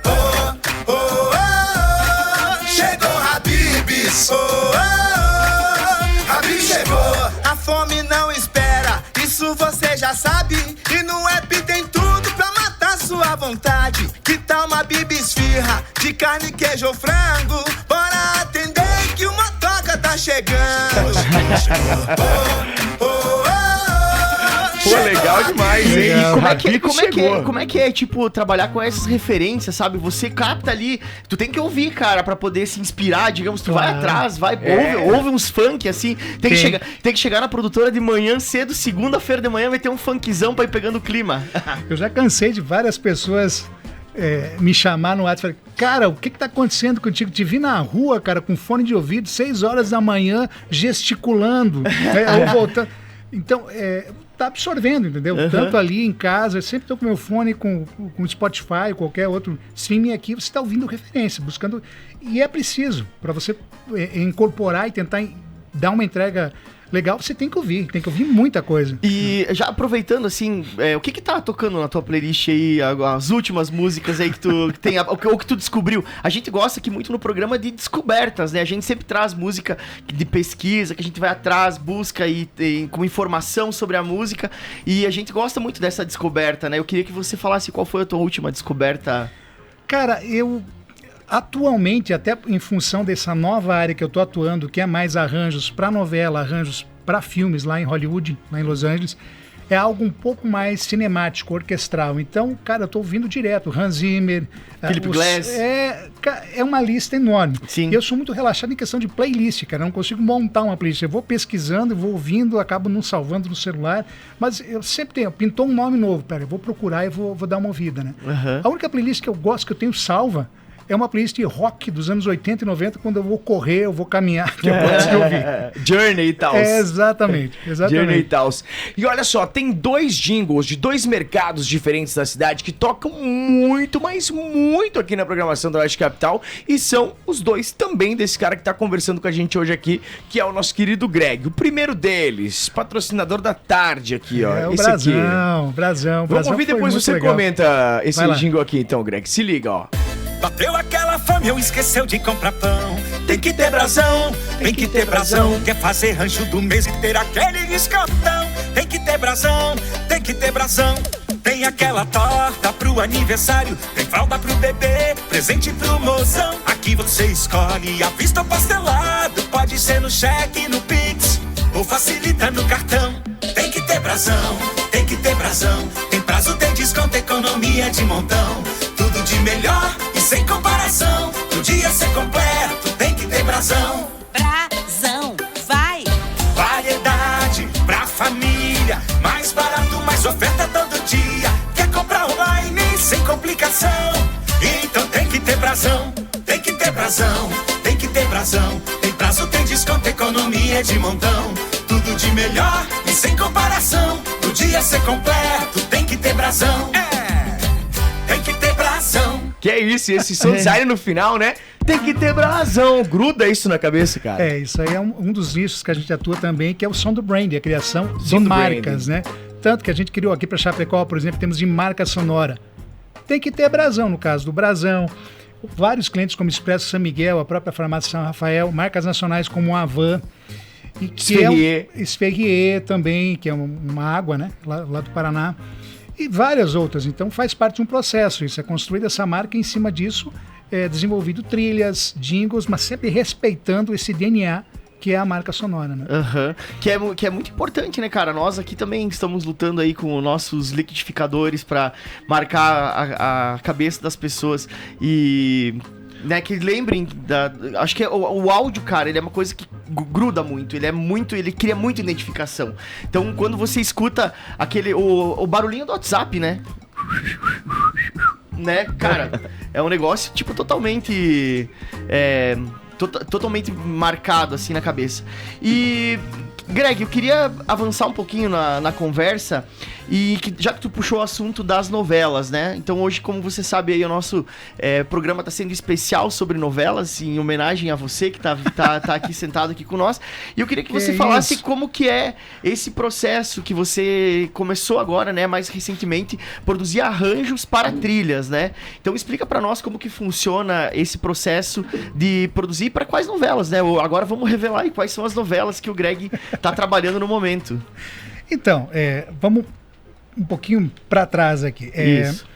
Oh, oh, oh, chegou Habibs. Oh, oh, Habib chegou. A fome não espera, isso você já sabe. E no app tem tudo pra matar sua vontade. Que tal uma bibisfirra de carne, queijo ou frango? Bora atender que uma toca tá chegando. Oh, oh, oh, Pô, legal demais, hein? E Chegou. como é que é, tipo, trabalhar com essas referências, sabe? Você capta ali, tu tem que ouvir, cara, pra poder se inspirar, digamos, tu vai atrás, ouve uns funk, assim, tem que chegar na produtora de manhã cedo, segunda-feira de manhã vai ter um funkzão pra ir pegando o clima. Eu já cansei de várias pessoas me chamar no WhatsApp e falar, cara, o que tá acontecendo contigo? Te vi na rua, cara, com fone de ouvido, 6 horas da manhã, gesticulando, ou voltando. Então, tá absorvendo, entendeu? Uhum. Tanto ali em casa, eu sempre tô com meu fone, com Spotify, qualquer outro streaming aqui, você tá ouvindo referência, buscando... E é preciso, para você incorporar e tentar dar uma entrega legal, você tem que ouvir muita coisa. E já aproveitando, assim, o que tá tocando na tua playlist aí, as últimas músicas aí que tu tem, ou que tu descobriu? A gente gosta aqui muito no programa de descobertas, né? A gente sempre traz música de pesquisa, que a gente vai atrás, busca com informação sobre a música, e a gente gosta muito dessa descoberta, né? Eu queria que você falasse qual foi a tua última descoberta. Cara, eu... Atualmente, até em função dessa nova área que eu tô atuando, que é mais arranjos para novela, arranjos para filmes lá em Hollywood, lá em Los Angeles, é algo um pouco mais cinemático, orquestral. Então, cara, eu tô ouvindo direto Hans Zimmer, Philip Glass. É uma lista enorme. Sim. E eu sou muito relaxado em questão de playlist, cara. Eu não consigo montar uma playlist. Eu vou pesquisando, eu vou ouvindo, acabo não salvando no celular. Mas eu sempre tenho, pintou um nome novo, pera, eu vou procurar e vou dar uma ouvida, né? Uhum. A única playlist que eu gosto, que eu tenho salva, é uma playlist de rock dos anos 80 e 90, quando eu vou correr, eu vou caminhar, que eu gosto de ouvir. Journey e tal. Exatamente. Journey e tal. E olha só, tem 2 jingles de 2 mercados diferentes da cidade que tocam muito, mas muito aqui na programação da Oeste Capital, e são os 2 também desse cara que tá conversando com a gente hoje aqui, que é o nosso querido Greg. O primeiro deles, patrocinador da tarde aqui, ó. É o esse Brasão. Vamos ouvir, depois você legal. comenta esse jingle aqui então, Greg. Se liga, ó. Bateu aquela fome ou esqueceu de comprar pão. Tem que ter brasão, tem que ter brasão. Quer fazer rancho do mês e ter aquele descontão. Tem que ter brasão, tem que ter brasão. Tem aquela torta pro aniversário, tem fralda pro bebê, presente pro mozão. Aqui você escolhe a vista ou parcelado, pode ser no cheque, no Pix ou facilita no cartão. Tem que ter brasão, tem que ter brasão. Tem prazo, tem desconto, economia de montão. Tudo de melhor e sem comparação. Pro dia ser completo, tem que ter brasão. Brasão, vai! Variedade pra família, mais barato, mais oferta todo dia. Quer comprar online sem complicação? Então tem que ter brasão, tem que ter brasão, tem que ter brasão. Tem prazo, tem desconto, economia de montão. Tudo de melhor e sem comparação. Pro dia ser completo, tem que ter brasão. Tem que ter brasão. Que é isso, esse som design no final, né? Tem que ter brasão. Gruda isso na cabeça, cara. Isso aí é um dos nichos que a gente atua também, que é o som do brand, a criação Som de do marcas, branding. né? Tanto que a gente criou aqui para Chapecó, por exemplo, temos de marca sonora. Tem que ter brasão, no caso do brasão. Vários clientes como Expresso São Miguel, a própria Farmácia São Rafael, marcas nacionais como a Havan. E que Esferrier também, que é uma água, né? Lá do Paraná. E várias outras. Então faz parte de um processo isso. É construída essa marca, em cima disso desenvolvido trilhas, jingles, mas sempre respeitando esse DNA que é a marca sonora, né? Que é muito importante, né, cara? Nós aqui também estamos lutando aí com nossos liquidificadores pra marcar a cabeça das pessoas e... Né, que lembrem acho que o áudio, cara, ele é uma coisa que gruda muito, ele cria muita identificação. Então, quando você escuta o barulhinho do WhatsApp, né? Né, cara, é um negócio, tipo, totalmente marcado, assim, na cabeça. E, Greg, eu queria avançar um pouquinho na conversa, e já que tu puxou o assunto das novelas, né? Então hoje, como você sabe, aí o nosso programa tá sendo especial sobre novelas, em homenagem a você que tá aqui sentado aqui com nós. E eu queria que você falasse como que é esse processo que você começou agora, né? Mais recentemente, produzir arranjos para trilhas, né? Então explica pra nós como que funciona esse processo de produzir para quais novelas, né? Agora vamos revelar aí quais são as novelas que o Greg tá trabalhando no momento. Então, vamos um pouquinho para trás aqui. Isso.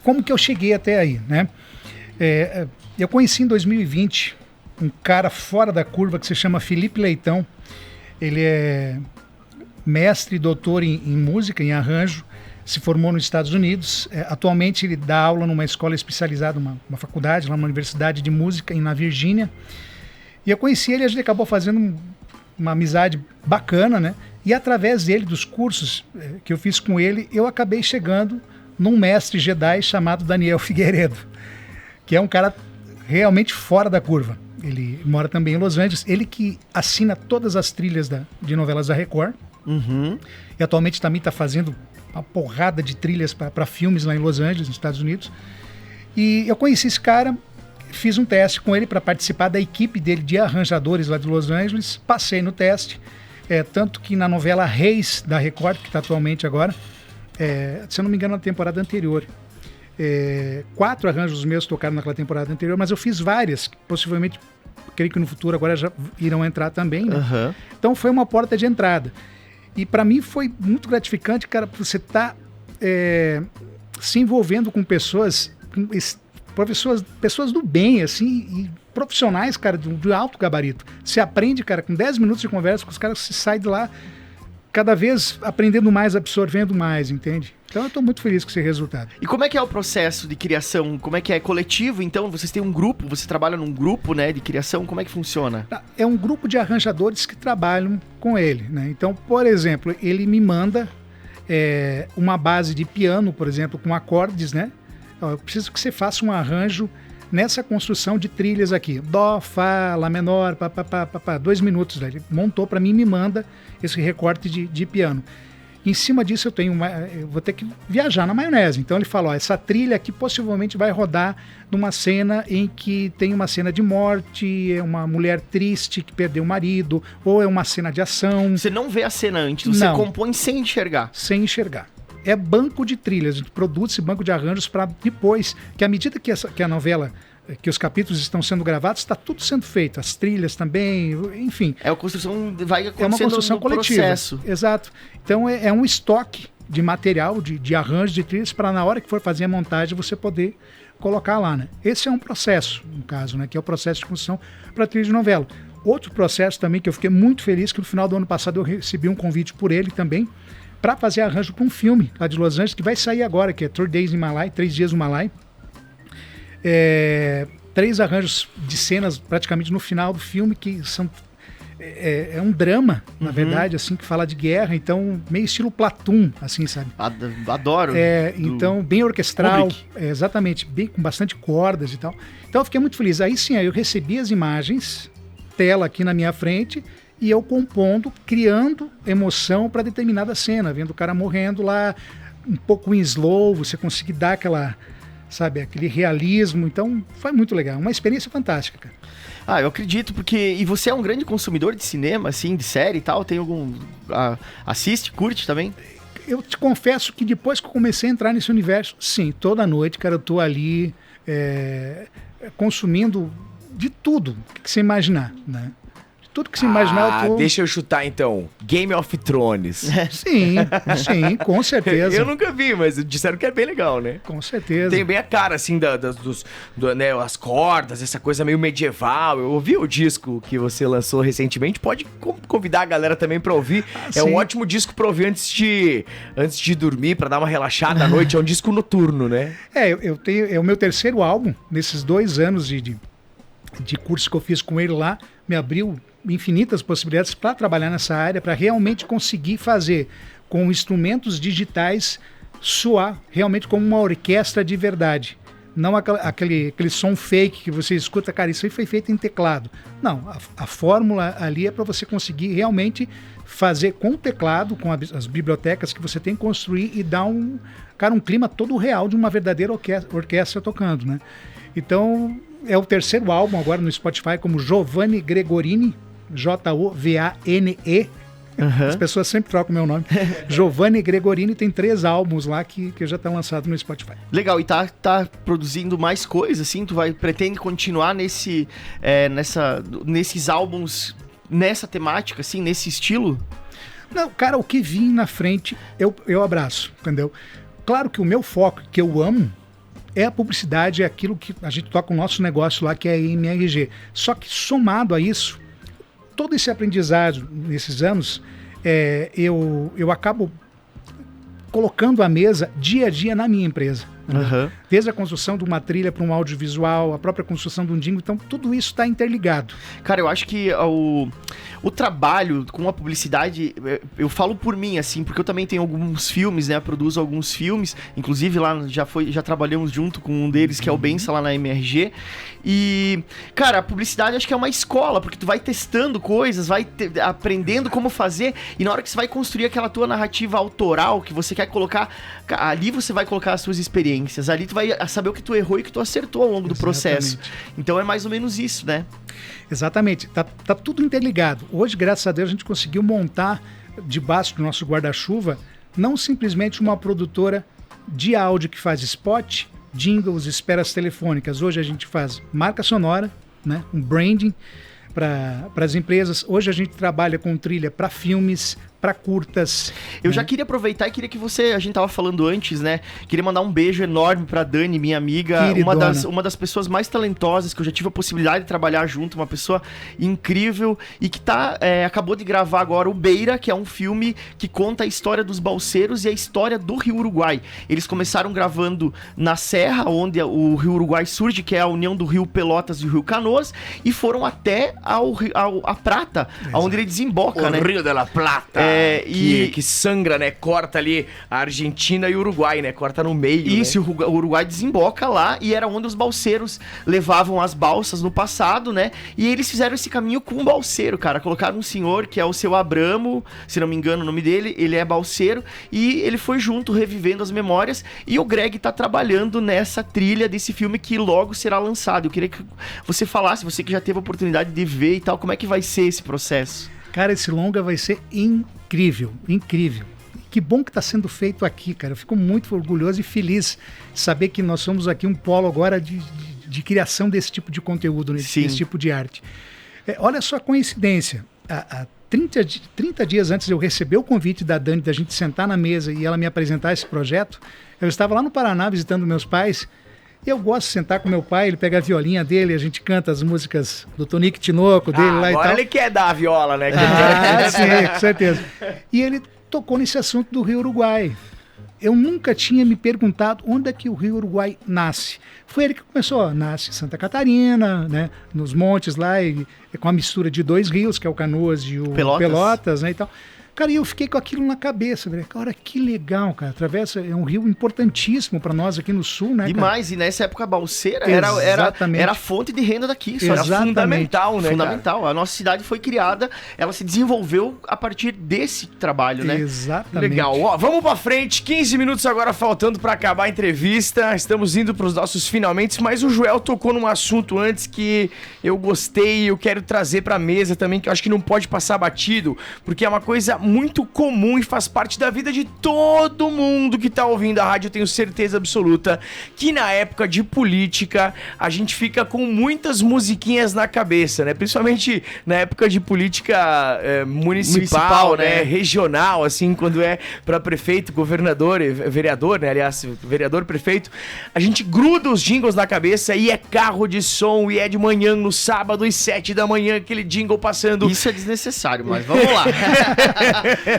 Como que eu cheguei até aí, né? Eu conheci em 2020 um cara fora da curva que se chama Felipe Leitão. Ele é mestre e doutor em música, em arranjo, se formou nos Estados Unidos. Atualmente ele dá aula numa escola especializada, uma faculdade, lá numa universidade de música na Virgínia. E eu conheci ele, a gente acabou fazendo uma amizade bacana, né? E através dele, dos cursos que eu fiz com ele, eu acabei chegando num mestre Jedi chamado Daniel Figueiredo, que é um cara realmente fora da curva. Ele mora também em Los Angeles, ele que assina todas as trilhas de novelas da Record. E atualmente também está fazendo uma porrada de trilhas para filmes lá em Los Angeles, nos Estados Unidos. E eu conheci esse cara, fiz um teste com ele para participar da equipe dele de arranjadores lá de Los Angeles, passei no teste. Tanto que na novela Reis da Record, que está atualmente agora, se eu não me engano, na temporada anterior, 4 arranjos meus tocaram naquela temporada anterior, mas eu fiz várias, que possivelmente, creio que no futuro agora já irão entrar também, né? Então foi uma porta de entrada. E para mim foi muito gratificante, cara, você tá se envolvendo com pessoas do bem, assim, e profissionais, cara, de alto gabarito. Você aprende, cara, com 10 minutos de conversa com os caras, você sai de lá cada vez aprendendo mais, absorvendo mais, entende? Então eu tô muito feliz com esse resultado. E como é que é o processo de criação? Como é que é coletivo? Então, vocês têm um grupo, você trabalha num grupo, né, de criação? Como é que funciona? É um grupo de arranjadores que trabalham com ele, né? Então, por exemplo, ele me manda uma base de piano, por exemplo, com acordes, né? Eu preciso que você faça um arranjo nessa construção de trilhas aqui. Dó, Fá, Lá menor, pá, pá, pá, pá, pá, 2 minutos. Né? Ele montou para mim e me manda esse recorte de piano. Em cima disso eu vou ter que viajar na maionese. Então ele fala, essa trilha aqui possivelmente vai rodar numa cena em que tem uma cena de morte, é uma mulher triste que perdeu o marido, ou é uma cena de ação. Você não vê a cena antes, você compõe sem enxergar. Sem enxergar. É banco de trilhas, a gente produz esse banco de arranjos para depois, que à medida que a novela, que os capítulos estão sendo gravados, está tudo sendo feito, as trilhas também, enfim. É uma construção, vai acontecendo uma construção no coletiva. Processo. Exato. Então é um estoque de material, de arranjos, de trilhas, para na hora que for fazer a montagem você poder colocar lá, né? Esse é um processo, no caso, né? Que é o processo de construção para trilha de novela. Outro processo também que eu fiquei muito feliz, que no final do ano passado eu recebi um convite por ele também, para fazer arranjo para um filme lá de Los Angeles, que vai sair agora, que é 3 Days in Malai, 3 dias no Malai. 3 arranjos de cenas praticamente no final do filme, que são... É um drama, na verdade, assim, que fala de guerra, então meio estilo Platoon, assim, sabe? Adoro. Então, bem orquestral, exatamente, bem, com bastante cordas e tal. Então eu fiquei muito feliz. Aí sim, eu recebi as imagens, tela aqui na minha frente, e eu compondo, criando emoção para determinada cena, vendo o cara morrendo lá, um pouco em slow, você conseguir dar aquele realismo. Então, foi muito legal, uma experiência fantástica, cara. Eu acredito, porque... E você é um grande consumidor de cinema, assim, de série e tal? Tem algum... assiste, curte também? Eu te confesso que depois que eu comecei a entrar nesse universo, sim, toda noite, cara, eu tô ali consumindo de tudo que você imaginar, né? Tudo que se imaginar, eu tô... Deixa eu chutar então. Game of Thrones. Sim, com certeza. Eu nunca vi, mas disseram que é bem legal, né? Com certeza. Tem bem a cara, assim, né, as cordas, essa coisa meio medieval. Eu ouvi o disco que você lançou recentemente. Pode convidar a galera também pra ouvir. É um ótimo disco pra ouvir antes de dormir, pra dar uma relaxada à noite. É um disco noturno, né? É o meu terceiro álbum. Nesses 2 anos de curso que eu fiz com ele lá, me abriu infinitas possibilidades para trabalhar nessa área, para realmente conseguir fazer com instrumentos digitais soar realmente como uma orquestra de verdade. Não aquele som fake que você escuta, cara, isso aí foi feito em teclado. Não, a fórmula ali é para você conseguir realmente fazer com o teclado, com as bibliotecas que você tem, construir e dar um clima todo real de uma verdadeira orquestra tocando, né? Então, é o terceiro álbum agora no Spotify como Giovanni Gregorini, Jovane. As pessoas sempre trocam o meu nome. Giovanni Gregorini tem 3 álbuns lá que já estão lançados no Spotify. Legal, e tá produzindo mais coisas, assim? Pretende continuar nesses álbuns, nessa temática, assim, nesse estilo? Não, cara, o que vir na frente, eu abraço, entendeu? Claro que o meu foco, que eu amo, é a publicidade, é aquilo que a gente toca o nosso negócio lá, que é a MRG. Só que somado a isso, todo esse aprendizado nesses anos, eu acabo colocando à mesa dia a dia na minha empresa. Uhum. Desde a construção de uma trilha para um audiovisual, a própria construção de um jingle, então tudo isso está interligado. Cara, eu acho que o trabalho com a publicidade, eu falo por mim, assim, porque eu também tenho alguns filmes, né, produzo alguns filmes, inclusive lá já trabalhamos junto com um deles, que é o Bença, lá na MRG, e, cara, a publicidade acho que é uma escola, porque tu vai testando coisas, vai aprendendo como fazer, e na hora que você vai construir aquela tua narrativa autoral, que você quer colocar, ali você vai colocar as suas experiências. Ali tu vai saber o que tu errou e o que tu acertou ao longo do processo. Então é mais ou menos isso, né? Exatamente. Tá tudo interligado. Hoje, graças a Deus, a gente conseguiu montar debaixo do nosso guarda-chuva não simplesmente uma produtora de áudio que faz spot, jingles, esperas telefônicas. Hoje a gente faz marca sonora, né? Um branding para as empresas. Hoje a gente trabalha com trilha para filmes, para curtas. Eu já queria aproveitar e queria que a gente tava falando antes, né? Queria mandar um beijo enorme pra Dani, minha amiga, uma das pessoas mais talentosas que eu já tive a possibilidade de trabalhar junto, uma pessoa incrível e que acabou de gravar agora o Beira, que é um filme que conta a história dos balseiros e a história do Rio Uruguai. Eles começaram gravando na Serra, onde o Rio Uruguai surge, que é a união do Rio Pelotas e o Rio Canoas, e foram até a Prata, onde ele desemboca, né? O Rio de la Plata. Que sangra, né? Corta ali a Argentina e o Uruguai, né? Corta no meio, Isso, né? O Uruguai desemboca lá e era onde os balseiros levavam as balsas no passado, né? E eles fizeram esse caminho com um balseiro, cara. Colocaram um senhor que é o seu Abramo, se não me engano o nome dele, ele é balseiro e ele foi junto revivendo as memórias e o Greg tá trabalhando nessa trilha desse filme que logo será lançado. Eu queria que você falasse, você que já teve a oportunidade de ver e tal, como é que vai ser esse processo? Cara, esse longa vai ser incrível, incrível. Que bom que está sendo feito aqui, cara. Eu fico muito orgulhoso e feliz de saber que nós somos aqui um polo agora de criação desse tipo de conteúdo, desse tipo de arte. Olha só a coincidência. Há 30 dias antes de eu receber o convite da Dani, da gente sentar na mesa e ela me apresentar esse projeto, eu estava lá no Paraná visitando meus pais. E eu gosto de sentar com meu pai, ele pega a violinha dele, a gente canta as músicas do Tonico Tinoco dele lá e tal. Agora ele quer dar a viola, né? Sim, com certeza. E ele tocou nesse assunto do Rio Uruguai. Eu nunca tinha me perguntado onde é que o Rio Uruguai nasce. Foi ele que começou, nasce em Santa Catarina, né, nos montes lá, e com a mistura de 2 rios, que é o Canoas e o Pelotas, né, e tal. Cara, e eu fiquei com aquilo na cabeça, velho. Cara, que legal, cara. Atravessa, é um rio importantíssimo para nós aqui no sul, né, demais, cara? E nessa época a balseira era a fonte de renda daqui. Isso era fundamental, né, fundamental. Cara? A nossa cidade foi criada, ela se desenvolveu a partir desse trabalho, né? Exatamente. Legal. Ó, vamos pra frente. 15 minutos agora faltando para acabar a entrevista. Estamos indo pros nossos finalmente, mas o Joel tocou num assunto antes que eu gostei e eu quero trazer pra mesa também, que eu acho que não pode passar batido, porque é uma coisa muito comum e faz parte da vida de todo mundo que tá ouvindo a rádio, eu tenho certeza absoluta que na época de política a gente fica com muitas musiquinhas na cabeça, né? Principalmente na época de política municipal, né? Regional, assim, quando é pra prefeito, governador, vereador, né? Aliás, vereador, prefeito, a gente gruda os jingles na cabeça e é carro de som, e é de manhã no sábado às 7 da manhã, aquele jingle passando. Isso é desnecessário, mas vamos lá.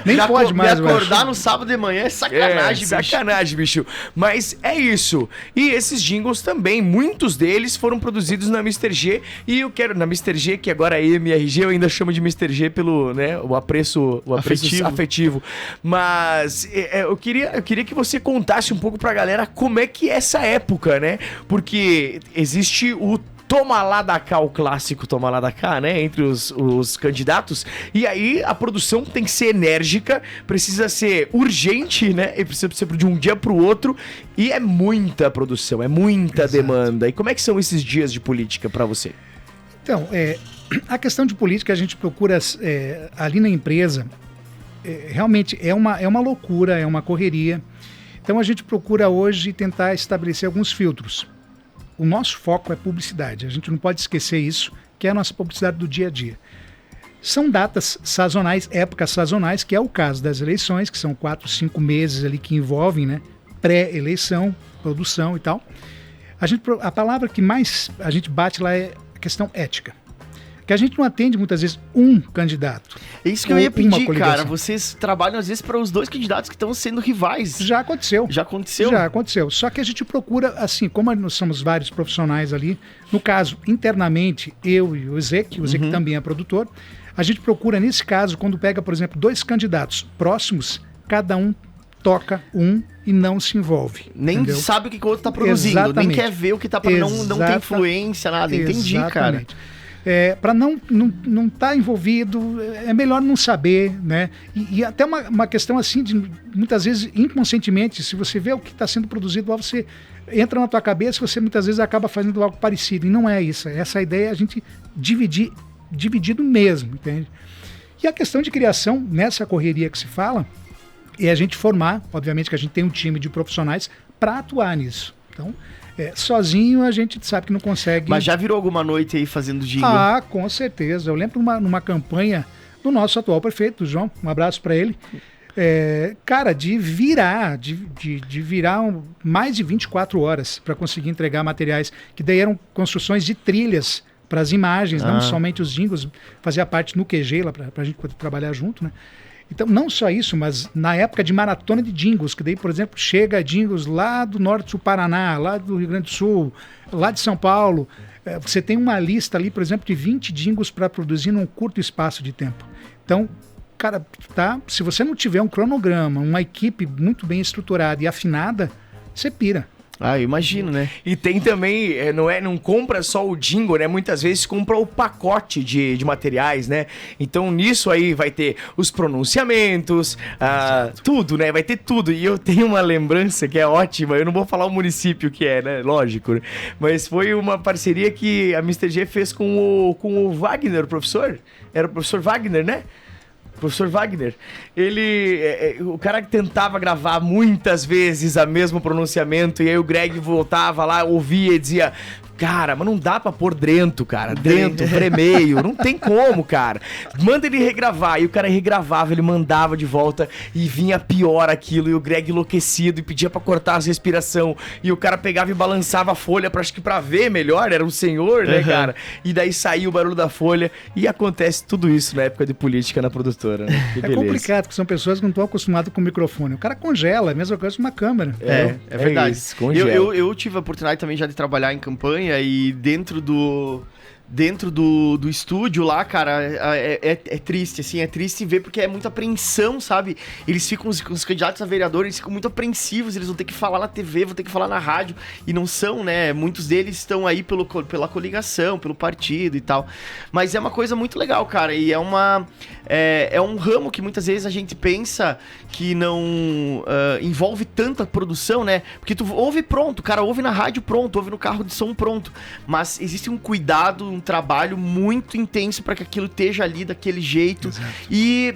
Nem Já pode mais, me acordar no sábado de manhã é sacanagem, bicho. Sacanagem, bicho. Mas é isso. E esses jingles também, muitos deles foram produzidos na Mr. G, e eu quero, na Mr. G, que agora é MRG, eu ainda chamo de Mr. G pelo, né, o apreço afetivo. Mas eu queria que você contasse um pouco pra galera como é que é essa época, né? Porque existe o Toma lá da cá, o clássico Toma lá da cá, né? Entre os candidatos. E aí a produção tem que ser enérgica, precisa ser urgente, né? E precisa ser de um dia pro outro. E é muita produção, é muita demanda. E como é que são esses dias de política pra você? Então, a questão de política a gente procura ali na empresa, realmente é uma loucura, é uma correria. Então a gente procura hoje tentar estabelecer alguns filtros. O nosso foco é publicidade, a gente não pode esquecer isso, que é a nossa publicidade do dia a dia. São datas sazonais, épocas sazonais, que é o caso das eleições, que são 4, 5 meses ali que envolvem, né, pré-eleição, produção e tal. A palavra que mais a gente bate lá é a questão ética. Que a gente não atende muitas vezes um candidato. É isso que eu ia pedir, cara. Vocês trabalham às vezes para os dois candidatos que estão sendo rivais. Já aconteceu. Já aconteceu? Já aconteceu. Só que a gente procura, assim, como nós somos vários profissionais ali, no caso, internamente, eu e o Zeke também é produtor, a gente procura, nesse caso, quando pega, por exemplo, 2 candidatos próximos, cada um toca um e não se envolve. Nem entendeu? Sabe o que o outro tá produzindo, Exatamente. nem quer ver o que tá produzindo, não tem influência, nada. Entendi, cara. Para não estar envolvido, é melhor não saber, né? E até uma questão assim, de muitas vezes inconscientemente, se você vê o que está sendo produzido lá, você entra na tua cabeça e você muitas vezes acaba fazendo algo parecido. E não é isso. Essa ideia é a gente dividido mesmo, entende? E a questão de criação, nessa correria que se fala, é a gente formar, obviamente que a gente tem um time de profissionais para atuar nisso. Então, sozinho a gente sabe que não consegue. Mas já virou alguma noite aí fazendo jingle? Ah, com certeza. Eu lembro numa campanha do nosso atual prefeito, João, um abraço para ele. Cara, de virar mais de 24 horas para conseguir entregar materiais, que daí eram construções de trilhas para as imagens, não somente os jingles, fazia parte no QG lá para a gente poder trabalhar junto, né? Então, não só isso, mas na época de maratona de jingles, que daí, por exemplo, chega jingles lá do norte do Paraná, lá do Rio Grande do Sul, lá de São Paulo, você tem uma lista ali, por exemplo, de 20 jingles para produzir num curto espaço de tempo. Então, cara, se você não tiver um cronograma, uma equipe muito bem estruturada e afinada, você pira. Ah, eu imagino, né? E tem também, não compra só o jingle, né? Muitas vezes compra o pacote de materiais, né? Então nisso aí vai ter os pronunciamentos, tudo, né? Vai ter tudo. E eu tenho uma lembrança que é ótima, eu não vou falar o município que é, né? Lógico, né? Mas foi uma parceria que a Mr. G fez com o Wagner, o professor. Era o professor Wagner, né? Professor Wagner, o cara que tentava gravar muitas vezes o mesmo pronunciamento, e aí o Greg voltava lá, ouvia e dizia: cara, mas não dá pra pôr Drento, cara. Drento, Premeio, não tem como, cara. Manda ele regravar. E o cara regravava, ele mandava de volta e vinha pior aquilo. E o Greg enlouquecido e pedia pra cortar as respiração. E o cara pegava e balançava a folha acho que pra ver melhor, era um senhor, né, cara? E daí saía o barulho da folha. E acontece tudo isso na época de política na produtora, né? É complicado, porque são pessoas que não estão acostumadas com o microfone. O cara congela, é a mesma coisa que uma câmera. É verdade. Isso, eu tive a oportunidade também já de trabalhar em campanha. E dentro do estúdio lá, cara, é triste, assim, é triste ver porque é muita apreensão, sabe? Eles ficam, os candidatos a vereador, eles ficam muito apreensivos, eles vão ter que falar na TV, vão ter que falar na rádio, e não são, né? Muitos deles estão aí pela coligação, pelo partido e tal. Mas é uma coisa muito legal, cara, e é um ramo que muitas vezes a gente pensa que não envolve tanta produção, né? Porque tu ouve pronto, o cara ouve na rádio pronto, ouve no carro de som pronto, mas existe um cuidado, um trabalho muito intenso para que aquilo esteja ali daquele jeito. Exato. E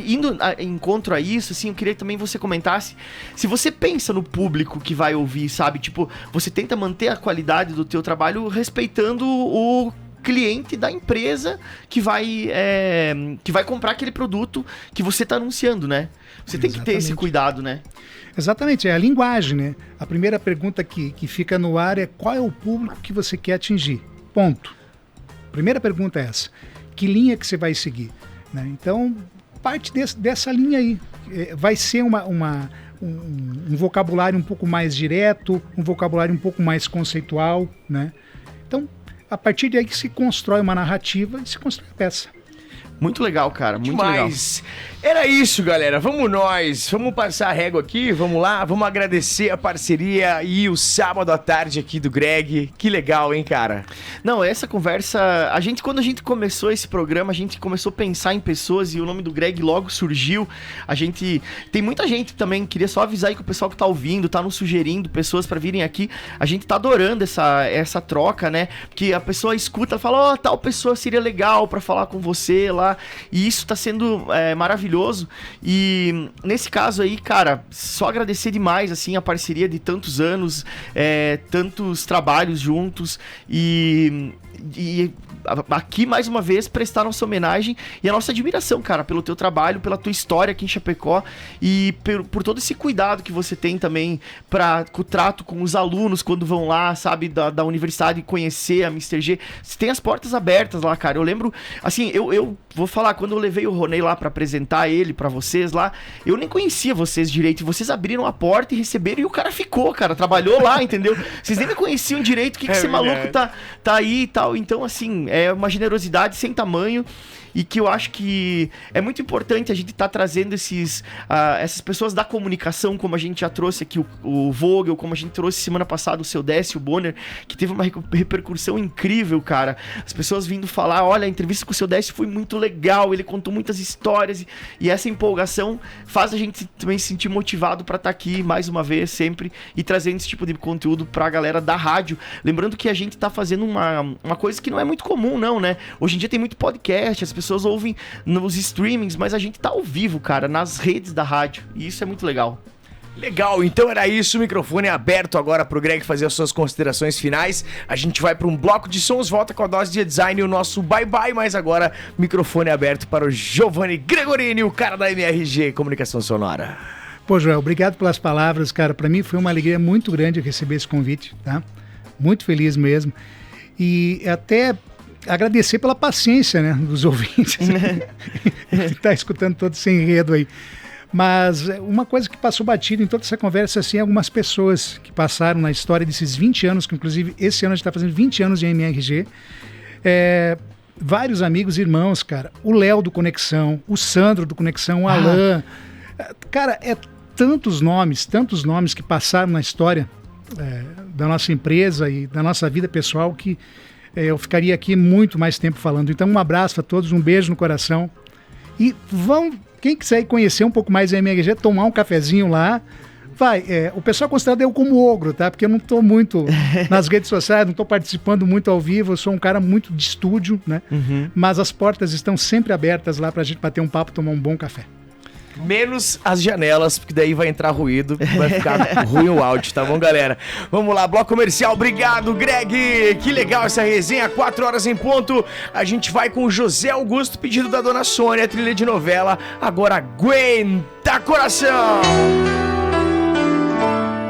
indo em encontro a isso, assim, eu queria também que você comentasse se você pensa no público que vai ouvir, sabe? Tipo, você tenta manter a qualidade do teu trabalho respeitando o cliente da empresa que vai comprar aquele produto que você está anunciando, né? Você tem que ter esse cuidado, né? Exatamente, é a linguagem, né? A primeira pergunta que fica no ar é qual é o público que você quer atingir? Ponto. Primeira pergunta é essa. Que linha que você vai seguir? Né? Então, parte dessa linha aí. Vai ser um vocabulário um pouco mais direto, um vocabulário um pouco mais conceitual, né? Então, a partir daí que se constrói uma narrativa e se constrói a peça. Muito legal, cara, muito legal. Era isso, galera. Vamos passar a régua aqui, vamos lá, vamos agradecer a parceria e o sábado à tarde aqui do Greg. Que legal, hein, cara? Não, essa conversa, quando a gente começou esse programa, a gente começou a pensar em pessoas e o nome do Greg logo surgiu. Tem muita gente também, queria só avisar aí que o pessoal que tá ouvindo, tá nos sugerindo pessoas pra virem aqui. A gente tá adorando essa troca, né? Porque a pessoa escuta, fala, tal pessoa seria legal pra falar com você lá. E isso tá sendo maravilhoso. E nesse caso aí, cara, só agradecer demais, assim, a parceria de tantos anos, tantos trabalhos juntos e aqui, mais uma vez, prestar nossa homenagem e a nossa admiração, cara, pelo teu trabalho, pela tua história aqui em Chapecó e por todo esse cuidado que você tem também com o trato com os alunos quando vão lá, sabe, da universidade conhecer a Mr. G. Você tem as portas abertas lá, cara. Eu lembro, assim, eu vou falar, quando eu levei o Ronei lá pra apresentar ele pra vocês lá, eu nem conhecia vocês direito, e vocês abriram a porta e receberam e o cara ficou, cara, trabalhou lá, entendeu? Vocês nem me conheciam direito, o que esse maluco tá aí e tal. Então, assim, é uma generosidade sem tamanho e que eu acho que é muito importante a gente estar trazendo essas pessoas da comunicação, como a gente já trouxe aqui o Vogel, como a gente trouxe semana passada o Seu Décio, o Bonner, que teve uma repercussão incrível, cara. As pessoas vindo falar, olha, a entrevista com o Seu Décio foi muito legal, ele contou muitas histórias e essa empolgação faz a gente também se sentir motivado para estar aqui mais uma vez, sempre, e trazendo esse tipo de conteúdo pra galera da rádio. Lembrando que a gente tá fazendo uma coisa que não é muito comum, não, né? Hoje em dia tem muito podcast, as pessoas ouvem nos streamings, mas a gente tá ao vivo, cara, nas redes da rádio, e isso é muito legal. Legal, então era isso, o microfone é aberto agora pro Greg fazer as suas considerações finais. A gente vai para um bloco de sons, volta com a dose de design e o nosso bye-bye, mas agora microfone aberto para o Giovanni Gregorini, o cara da MRG Comunicação Sonora. Pô, Joel, obrigado pelas palavras, cara. Para mim foi uma alegria muito grande receber esse convite, tá? Muito feliz mesmo. E até agradecer pela paciência, né, dos ouvintes que tá escutando todo esse enredo aí. Mas uma coisa que passou batido em toda essa conversa, assim, algumas pessoas que passaram na história desses 20 anos, que inclusive esse ano a gente está fazendo 20 anos de MRG, vários amigos e irmãos, cara, o Léo do Conexão, o Sandro do Conexão, o Alan, cara, tantos nomes que passaram na história da nossa empresa e da nossa vida pessoal que eu ficaria aqui muito mais tempo falando. Então, um abraço a todos, um beijo no coração. E quem quiser conhecer um pouco mais a MRG, tomar um cafezinho lá, vai. O pessoal considera eu como ogro, tá? Porque eu não estou muito nas redes sociais, não estou participando muito ao vivo, eu sou um cara muito de estúdio, né? Uhum. Mas as portas estão sempre abertas lá pra gente bater um papo, tomar um bom café. Menos as janelas, porque daí vai entrar ruído, vai ficar ruim o áudio, tá bom, galera? Vamos lá, bloco comercial, obrigado, Greg! Que legal essa resenha, 4 horas em ponto. A gente vai com o José Augusto, pedido da Dona Sônia, trilha de novela, agora aguenta coração!